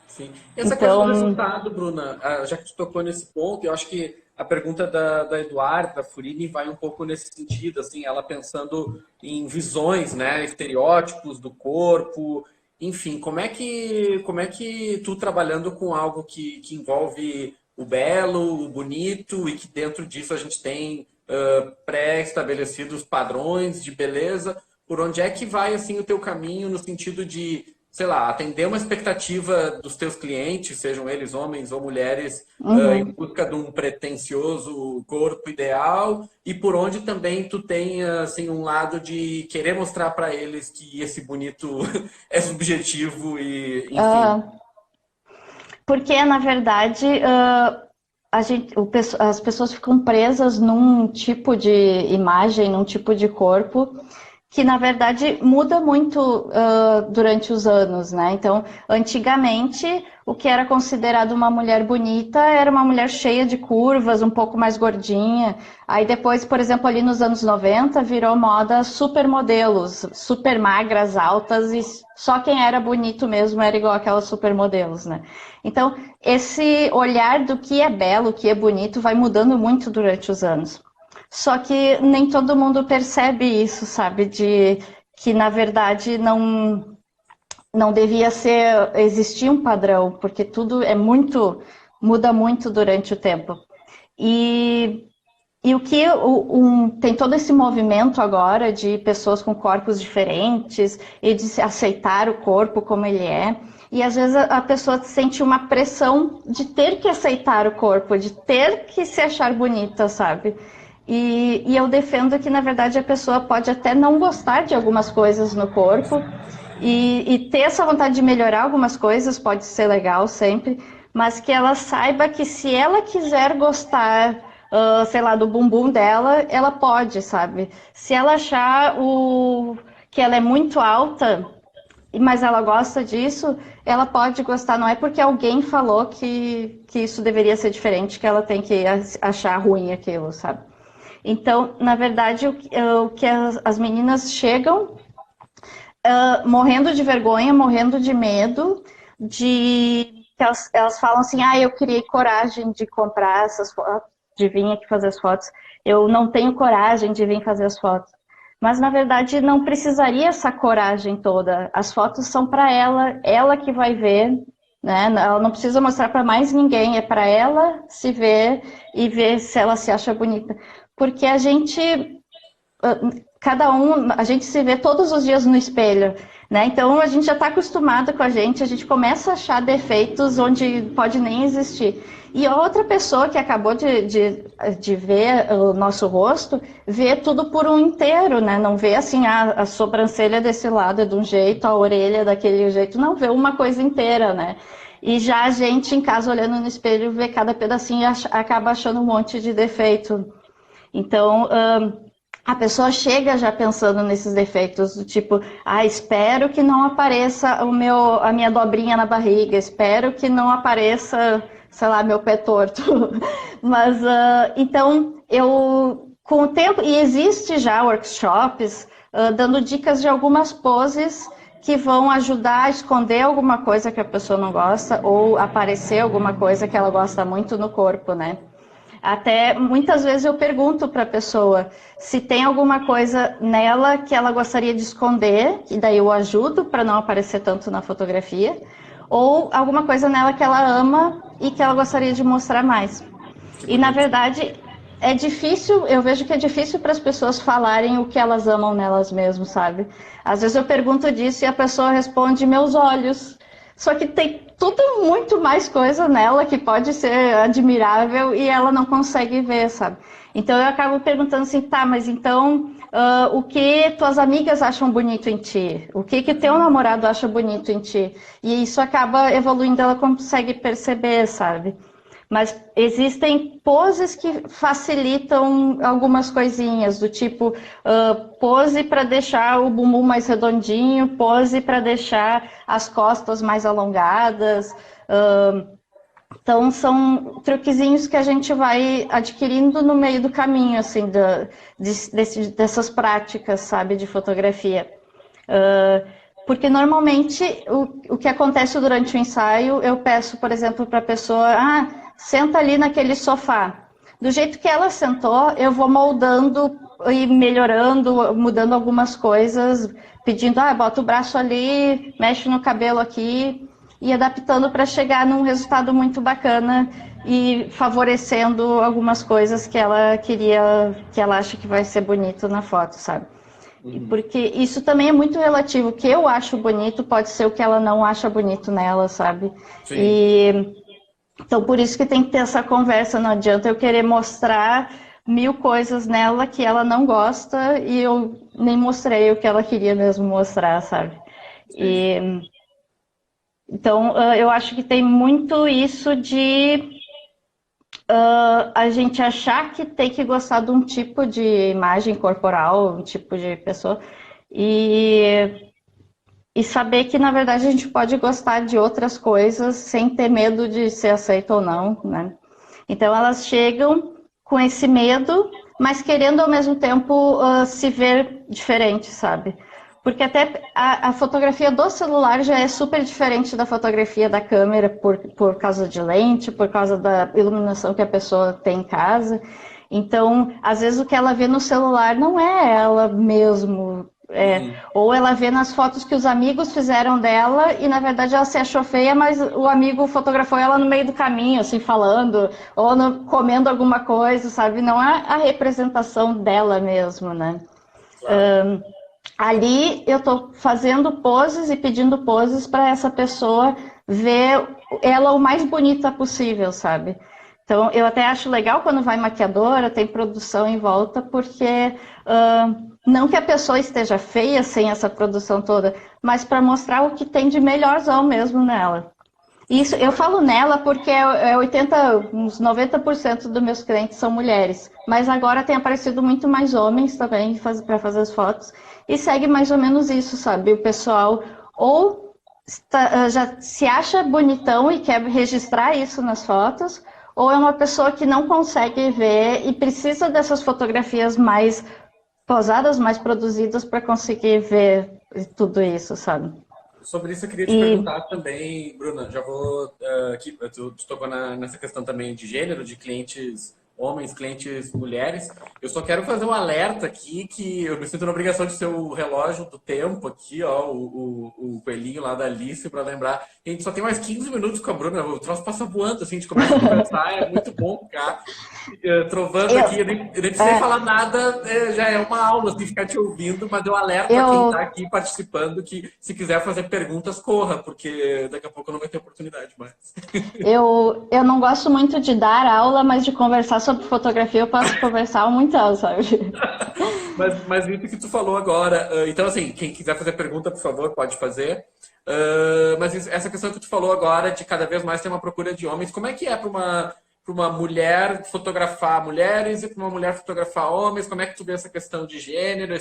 Sim. E essa coisa do resultado, Bruna, já que tu tocou nesse ponto, eu acho que a pergunta da Eduarda Furini vai um pouco nesse sentido, assim, ela pensando em visões, né, estereótipos do corpo, enfim, como é que tu trabalhando com algo que envolve o belo, o bonito, e que dentro disso a gente tem pré-estabelecidos padrões de beleza. Por onde é que vai assim o teu caminho no sentido de, sei lá, atender uma expectativa dos teus clientes, sejam eles homens ou mulheres, em Uhum. busca de um pretensioso corpo ideal, e por onde também tu tem assim um lado de querer mostrar para eles que esse bonito é subjetivo e, enfim. Ah, porque, na verdade, as pessoas ficam presas num tipo de imagem, num tipo de corpo, que na verdade muda muito durante os anos, né? Então, antigamente, o que era considerado uma mulher bonita era uma mulher cheia de curvas, um pouco mais gordinha. Aí depois, por exemplo, ali nos anos 90, virou moda supermodelos, super magras, altas, e só quem era bonito mesmo era igual aquelas supermodelos, né? Então, esse olhar do que é belo, o que é bonito, vai mudando muito durante os anos. Só que nem todo mundo percebe isso, sabe? De que na verdade não devia existir um padrão, porque tudo muda muito durante o tempo. E, e o que tem todo esse movimento agora de pessoas com corpos diferentes e de aceitar o corpo como ele é. E às vezes a pessoa sente uma pressão de ter que aceitar o corpo, de ter que se achar bonita, sabe? E eu defendo que, na verdade, a pessoa pode até não gostar de algumas coisas no corpo e ter essa vontade de melhorar algumas coisas, pode ser legal sempre, mas que ela saiba que se ela quiser gostar, sei lá, do bumbum dela, ela pode, sabe? Se ela achar que ela é muito alta, mas ela gosta disso, ela pode gostar. Não é porque alguém falou que isso deveria ser diferente, que ela tem que achar ruim aquilo, sabe? Então, na verdade, o que as meninas chegam morrendo de vergonha, morrendo de medo, elas falam assim, eu criei coragem de comprar essas fotos, de vir aqui fazer as fotos, eu não tenho coragem de vir fazer as fotos. Mas, na verdade, não precisaria essa coragem toda. As fotos são para ela que vai ver, né? Ela não precisa mostrar para mais ninguém, é para ela se ver e ver se ela se acha bonita. Porque a gente se vê todos os dias no espelho, né? Então a gente já está acostumado com a gente começa a achar defeitos onde pode nem existir. E a outra pessoa que acabou de ver o nosso rosto, vê tudo por um inteiro, né? Não vê assim, a sobrancelha desse lado é de um jeito, a orelha daquele jeito, não, vê uma coisa inteira, né? E já a gente, em casa, olhando no espelho, vê cada pedacinho e acaba achando um monte de defeito. Então, a pessoa chega já pensando nesses defeitos, do tipo, espero que não apareça a minha dobrinha na barriga, espero que não apareça, sei lá, meu pé torto. Mas, então, com o tempo, e existe já workshops dando dicas de algumas poses que vão ajudar a esconder alguma coisa que a pessoa não gosta ou aparecer alguma coisa que ela gosta muito no corpo, né? Até muitas vezes eu pergunto para a pessoa se tem alguma coisa nela que ela gostaria de esconder, e daí eu ajudo para não aparecer tanto na fotografia, ou alguma coisa nela que ela ama e que ela gostaria de mostrar mais. Que E na bonito. verdade é difícil, eu vejo que é difícil para as pessoas falarem o que elas amam nelas mesmas, sabe? Às vezes eu pergunto disso e a pessoa responde meus olhos. Só que tem tudo muito mais coisa nela que pode ser admirável e ela não consegue ver, sabe? Então eu acabo perguntando assim, tá, mas então o que tuas amigas acham bonito em ti? O que teu namorado acha bonito em ti? E isso acaba evoluindo, ela consegue perceber, sabe? Mas existem poses que facilitam algumas coisinhas, do tipo pose para deixar o bumbum mais redondinho, pose para deixar as costas mais alongadas. Então, são truquezinhos que a gente vai adquirindo no meio do caminho, assim, dessas práticas, sabe, de fotografia. Porque normalmente o que acontece durante o ensaio, eu peço, por exemplo, para a pessoa, senta ali naquele sofá. Do jeito que ela sentou, eu vou moldando e melhorando, mudando algumas coisas, pedindo, bota o braço ali, mexe no cabelo aqui, e adaptando para chegar num resultado muito bacana e favorecendo algumas coisas que ela queria, que ela acha que vai ser bonito na foto, sabe? Porque isso também é muito relativo. O que eu acho bonito pode ser o que ela não acha bonito nela, sabe? Sim. E então por isso que tem que ter essa conversa. Não adianta eu querer mostrar 1000 coisas nela que ela não gosta e eu nem mostrei o que ela queria mesmo mostrar, sabe? Sim. E então eu acho que tem muito isso de a gente achar que tem que gostar de um tipo de imagem corporal, um tipo de pessoa, e, e saber que, na verdade, a gente pode gostar de outras coisas sem ter medo de ser aceito ou não, né? Então, elas chegam com esse medo, mas querendo, ao mesmo tempo, se ver diferente, sabe? Porque até a fotografia do celular já é super diferente da fotografia da câmera por causa de lente, por causa da iluminação que a pessoa tem em casa. Então, às vezes o que ela vê no celular não é ela mesmo. Ou ela vê nas fotos que os amigos fizeram dela e na verdade ela se achou feia, mas o amigo fotografou ela no meio do caminho, assim, falando, ou comendo alguma coisa, sabe? Não é a representação dela mesmo, né? Claro. Ali eu estou fazendo poses e pedindo poses para essa pessoa ver ela o mais bonita possível, sabe? Então eu até acho legal quando vai maquiadora, tem produção em volta, porque não que a pessoa esteja feia sem essa produção toda, mas para mostrar o que tem de melhorzão mesmo nela. Isso, eu falo nela porque 80, uns 90% dos meus clientes são mulheres, mas agora tem aparecido muito mais homens também para fazer as fotos, e segue mais ou menos isso, sabe? O pessoal ou já se acha bonitão e quer registrar isso nas fotos, ou é uma pessoa que não consegue ver e precisa dessas fotografias mais posadas, mais produzidas para conseguir ver tudo isso, sabe? Sobre isso eu queria te E perguntar também, Bruna, já vou aqui, tu tocou nessa questão também de gênero, de clientes homens, clientes mulheres. Eu só quero fazer um alerta aqui que eu me sinto na obrigação de ser o relógio do tempo aqui, ó, o coelhinho lá da Alice, para lembrar. A gente só tem mais 15 minutos com a Bruna, o troço passa voando, assim, a gente começa a conversar, é muito bom ficar trovando aqui. Eu nem precisei falar nada, já é uma aula assim, ficar te ouvindo, mas eu alerto a quem está eu, aqui participando que se quiser fazer perguntas, corra, porque daqui a pouco não vai ter oportunidade mais. eu não gosto muito de dar aula, mas de conversar sobre fotografia eu posso conversar muito, sabe? Mas isso que tu falou agora, então assim, quem quiser fazer pergunta, por favor, pode fazer. Mas essa questão que tu falou agora de cada vez mais ter uma procura de homens, como é que é para uma mulher fotografar mulheres e para uma mulher fotografar homens? Como é que tu vê essa questão de gênero,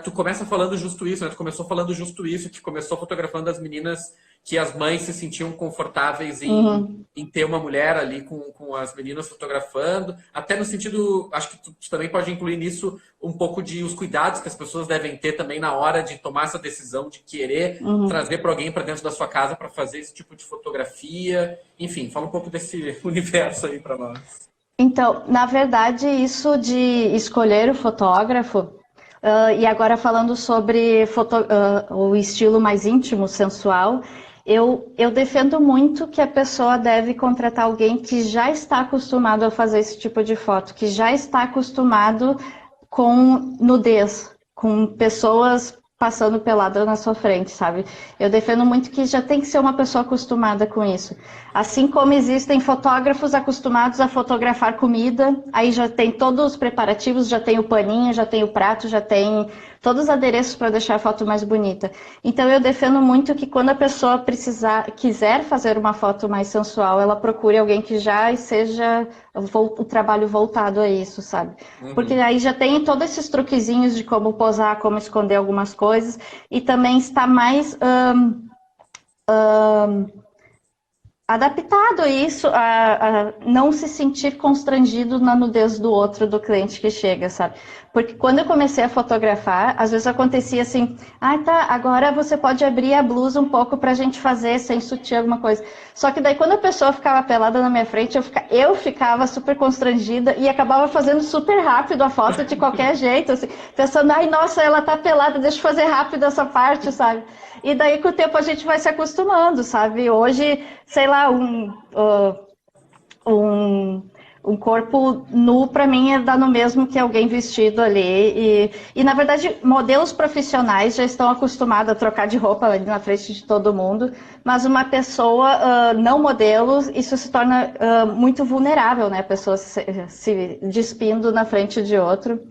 tu começa falando justo isso, né? Tu começou falando justo isso, que começou fotografando as meninas que as mães se sentiam confortáveis em ter uma mulher ali com as meninas fotografando, até no sentido, acho que tu também pode incluir nisso um pouco de os cuidados que as pessoas devem ter também na hora de tomar essa decisão de querer trazer para alguém para dentro da sua casa para fazer esse tipo de fotografia. Enfim, fala um pouco desse universo aí para nós. Então, na verdade, isso de escolher o fotógrafo, e agora falando sobre o estilo mais íntimo, sensual, eu defendo muito que a pessoa deve contratar alguém que já está acostumado a fazer esse tipo de foto, que já está acostumado com nudez, com pessoas passando pelada na sua frente, sabe? Eu defendo muito que já tem que ser uma pessoa acostumada com isso. Assim como existem fotógrafos acostumados a fotografar comida, aí já tem todos os preparativos, já tem o paninho, já tem o prato, já tem todos os adereços para deixar a foto mais bonita. Então eu defendo muito que quando a pessoa quiser fazer uma foto mais sensual, ela procure alguém que já seja o trabalho voltado a isso, sabe? Porque aí já tem todos esses truquezinhos de como posar, como esconder algumas coisas, e também está mais adaptado a isso, a não se sentir constrangido na nudez do outro, do cliente que chega, sabe? Porque quando eu comecei a fotografar, às vezes acontecia assim, tá, agora você pode abrir a blusa um pouco pra gente fazer sem sutiã, alguma coisa. Só que daí quando a pessoa ficava pelada na minha frente, eu ficava super constrangida e acabava fazendo super rápido a foto de qualquer jeito, assim, pensando, nossa, ela tá pelada, deixa eu fazer rápido essa parte, sabe? E daí com o tempo a gente vai se acostumando, sabe? Hoje, sei lá, um, um corpo nu, para mim, dá no mesmo que alguém vestido ali. E, na verdade, modelos profissionais já estão acostumados a trocar de roupa ali na frente de todo mundo, mas uma pessoa não modelo, isso se torna muito vulnerável, né? A pessoa se despindo na frente de outro.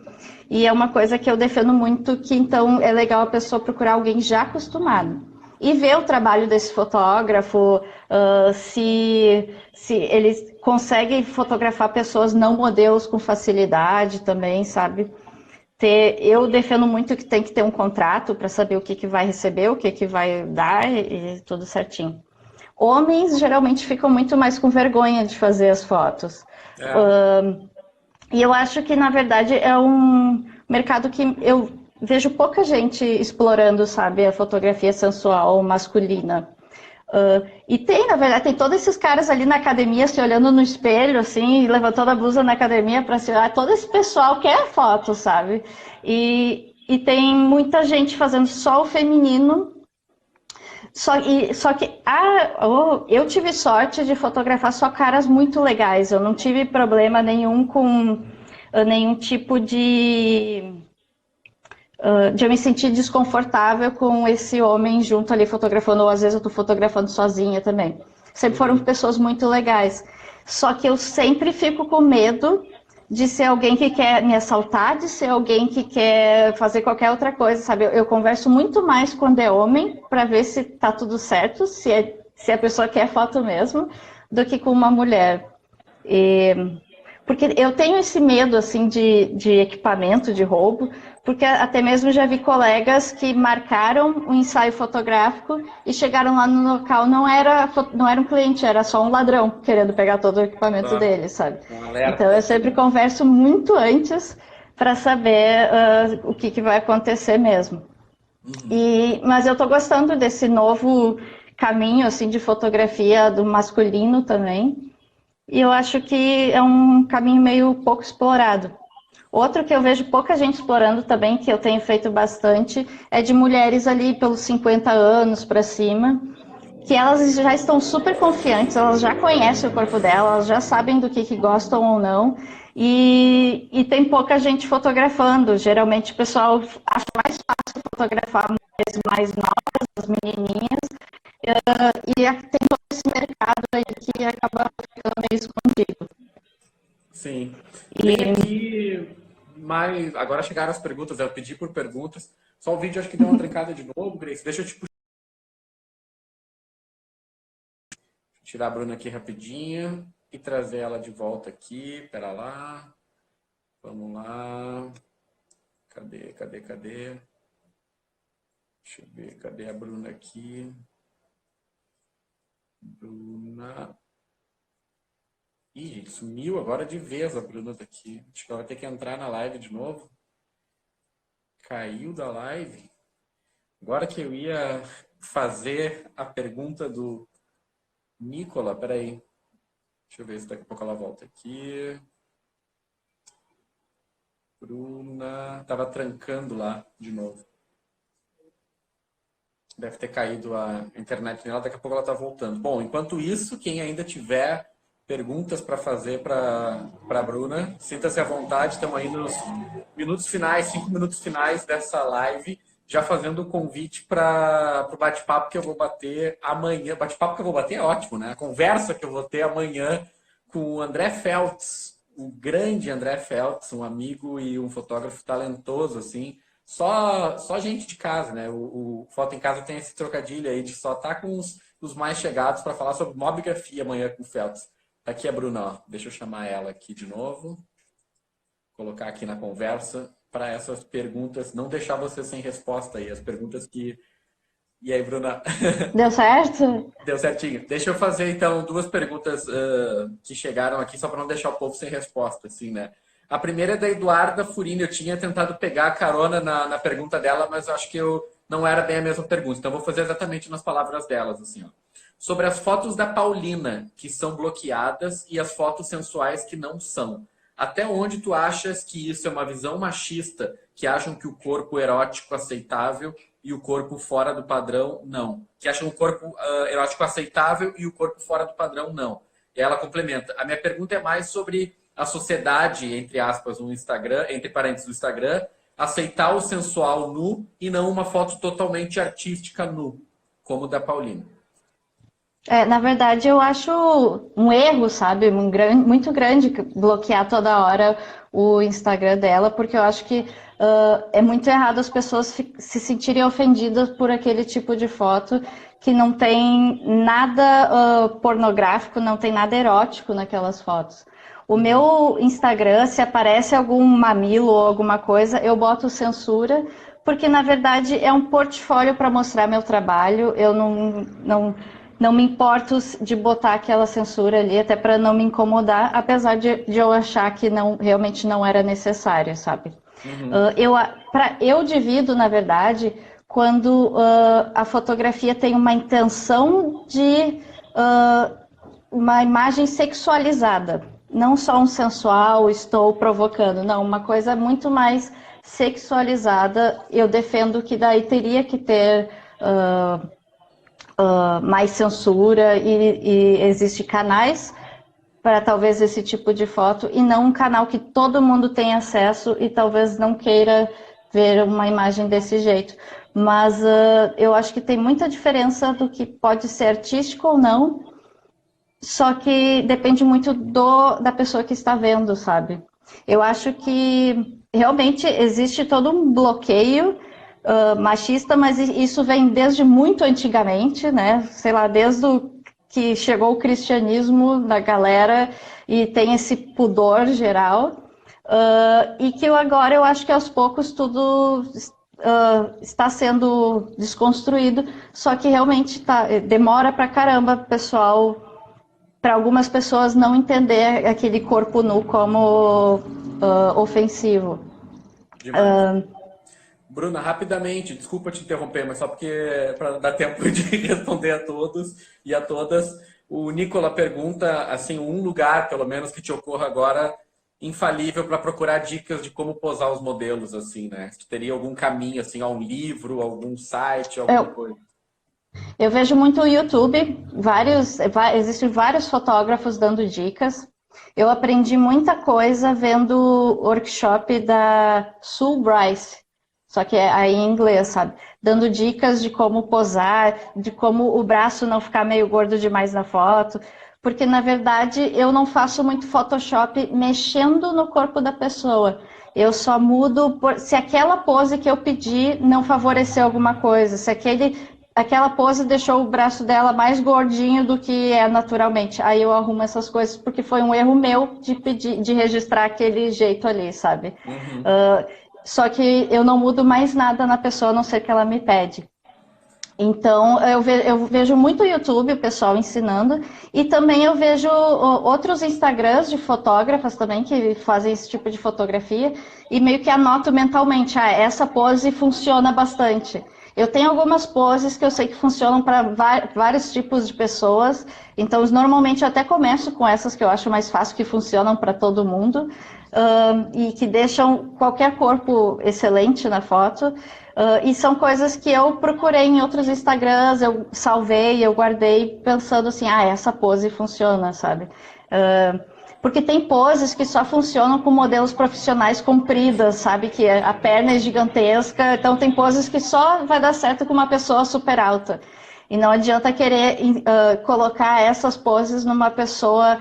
E é uma coisa que eu defendo muito, que então é legal a pessoa procurar alguém já acostumado. E ver o trabalho desse fotógrafo, se eles conseguem fotografar pessoas não modelos com facilidade também, sabe? Eu defendo muito que tem que ter um contrato para saber o que vai receber, o que vai dar e tudo certinho. Homens geralmente ficam muito mais com vergonha de fazer as fotos. E eu acho que, na verdade, é um mercado que eu vejo pouca gente explorando, sabe, a fotografia sensual masculina. E tem, na verdade, tem todos esses caras ali na academia se olhando no espelho, assim, levantando a blusa na academia para se olhar. Todo esse pessoal quer foto, sabe? E tem muita gente fazendo só o feminino. Só que eu tive sorte de fotografar só caras muito legais. Eu não tive problema nenhum com nenhum tipo de eu me sentir desconfortável com esse homem junto ali fotografando, ou às vezes eu tô fotografando sozinha também. Sempre foram pessoas muito legais. Só que eu sempre fico com medo de ser alguém que quer me assaltar, de ser alguém que quer fazer qualquer outra coisa, sabe? Eu converso muito mais quando é homem, para ver se tá tudo certo, se a pessoa quer foto mesmo, do que com uma mulher. Porque eu tenho esse medo, assim, de equipamento, de roubo, porque até mesmo já vi colegas que marcaram um ensaio fotográfico e chegaram lá no local, não era um cliente, era só um ladrão querendo pegar todo o equipamento dele, sabe? Então eu sempre converso muito antes para saber o que vai acontecer mesmo. Mas eu tô gostando desse novo caminho, assim, de fotografia do masculino também. E eu acho que é um caminho meio pouco explorado. Outro que eu vejo pouca gente explorando também, que eu tenho feito bastante, é de mulheres ali pelos 50 anos para cima, que elas já estão super confiantes, elas já conhecem o corpo delas, elas já sabem do que gostam ou não, e tem pouca gente fotografando. Geralmente o pessoal acha mais fácil fotografar mulheres mais novas, as menininhas, e tem todo esse mercado aí que acaba ficando meio escondido. Sim. Tem aqui mais. Agora chegaram as perguntas, eu pedi por perguntas. Só o vídeo acho que deu uma trancada de novo, Grace. Deixa eu te tirar a Bruna aqui rapidinho e trazer ela de volta aqui. Pera lá. Vamos lá. Cadê? Deixa eu ver. Cadê a Bruna aqui? Bruna. Ih, gente, sumiu agora de vez a Bruna daqui. Acho que ela vai ter que entrar na live de novo. Caiu da live. Agora que eu ia fazer a pergunta do Nicola, peraí. Deixa eu ver se daqui a pouco ela volta aqui. Bruna. Tava trancando lá de novo. Deve ter caído a internet nela, daqui a pouco ela tá voltando. Bom, enquanto isso, quem ainda tiver perguntas para fazer para a Bruna, sinta-se à vontade. Estamos aí nos minutos finais, 5 minutos finais dessa live, já fazendo o convite para o bate-papo que eu vou bater amanhã. Bate-papo que eu vou bater é ótimo, né? A conversa que eu vou ter amanhã com o André Feltz, o grande André Feltz, um amigo e um fotógrafo talentoso, assim. Só gente de casa, né? O Foto em Casa tem esse trocadilho aí de só estar com os mais chegados para falar sobre mobigrafia amanhã com o Feltz. Tá aqui a Bruna, ó. Deixa eu chamar ela aqui de novo. Colocar aqui na conversa para essas perguntas, não deixar você sem resposta aí. As perguntas que... E aí, Bruna? Deu certo? Deu certinho. Deixa eu fazer, então, duas perguntas que chegaram aqui, só para não deixar o povo sem resposta, assim, né? A primeira é da Eduarda Furini. Eu tinha tentado pegar a carona na pergunta dela, mas eu acho que não era bem a mesma pergunta. Então, eu vou fazer exatamente nas palavras delas, assim, ó. Sobre as fotos da Paulina, que são bloqueadas, e as fotos sensuais que não são. Até onde tu achas que isso é uma visão machista, que acham que o corpo erótico aceitável e o corpo fora do padrão, não? Que acham o corpo erótico aceitável e o corpo fora do padrão, não? E ela complementa. A minha pergunta é mais sobre a sociedade, entre aspas, no Instagram, entre parênteses do Instagram, aceitar o sensual nu e não uma foto totalmente artística nu, como da Paulina. Na verdade, eu acho um erro, sabe, muito grande bloquear toda hora o Instagram dela, porque eu acho que é muito errado as pessoas se sentirem ofendidas por aquele tipo de foto que não tem nada pornográfico, não tem nada erótico naquelas fotos. O meu Instagram, se aparece algum mamilo ou alguma coisa, eu boto censura, porque na verdade é um portfólio para mostrar meu trabalho. Eu não me importo de botar aquela censura ali, até para não me incomodar, apesar de eu achar que realmente não era necessário, sabe? Eu divido, na verdade, quando a fotografia tem uma intenção de uma imagem sexualizada. Não só um sensual, estou provocando, não, uma coisa muito mais sexualizada. Eu defendo que daí teria que ter mais censura e existe canais para talvez esse tipo de foto e não um canal que todo mundo tem acesso e talvez não queira ver uma imagem desse jeito. Mas eu acho que tem muita diferença do que pode ser artístico ou não, só que depende muito da pessoa que está vendo, sabe? Eu acho que realmente existe todo um bloqueio machista, mas isso vem desde muito antigamente, né? Sei lá, desde que chegou o cristianismo na galera e tem esse pudor geral, e que agora eu acho que aos poucos tudo está sendo desconstruído, só que realmente demora pra caramba, pessoal, para algumas pessoas não entender aquele corpo nu como ofensivo. Bruna, rapidamente, desculpa te interromper, mas só porque para dar tempo de responder a todos e a todas. O Nicola pergunta, assim, um lugar, pelo menos, que te ocorra agora, infalível para procurar dicas de como posar os modelos, assim, né? Se teria algum caminho, assim, um livro, algum site, alguma coisa. Eu vejo muito o YouTube, existem vários fotógrafos dando dicas. Eu aprendi muita coisa vendo o workshop da Sue Bryce, só que é aí em inglês, sabe? Dando dicas de como posar, de como o braço não ficar meio gordo demais na foto. Porque, na verdade, eu não faço muito Photoshop mexendo no corpo da pessoa. Eu só mudo se aquela pose que eu pedi não favoreceu alguma coisa, se aquela pose deixou o braço dela mais gordinho do que é naturalmente. Aí eu arrumo essas coisas, porque foi um erro meu de registrar aquele jeito ali, sabe? Só que eu não mudo mais nada na pessoa, a não ser que ela me pede. Então, eu vejo muito YouTube, o pessoal ensinando, e também eu vejo outros Instagrams de fotógrafas também que fazem esse tipo de fotografia, e meio que anoto mentalmente, essa pose funciona bastante. Eu tenho algumas poses que eu sei que funcionam para vários tipos de pessoas, então normalmente eu até começo com essas que eu acho mais fácil, que funcionam para todo mundo, e que deixam qualquer corpo excelente na foto. E são coisas que eu procurei em outros Instagrams, eu salvei, eu guardei pensando assim, essa pose funciona, sabe? Porque tem poses que só funcionam com modelos profissionais compridas, sabe? Que a perna é gigantesca, então tem poses que só vai dar certo com uma pessoa super alta. E não adianta querer colocar essas poses numa pessoa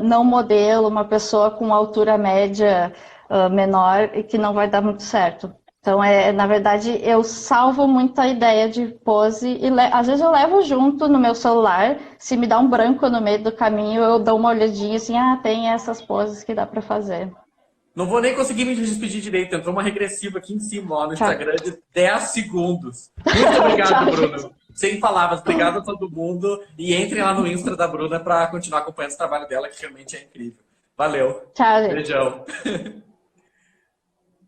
não modelo, uma pessoa com altura média menor, e que não vai dar muito certo. Então, na verdade, eu salvo muito a ideia de pose e às vezes eu levo junto no meu celular. Se me dá um branco no meio do caminho, eu dou uma olhadinha assim, tem essas poses que dá para fazer. Não vou nem conseguir me despedir direito. Entrou uma regressiva aqui em cima, ó, no Instagram, de 10 segundos. Muito obrigado, Bruno. Sem palavras, obrigado a todo mundo. E entrem lá no Insta da Bruna para continuar acompanhando o trabalho dela, que realmente é incrível. Valeu. Tchau, gente. Beijão.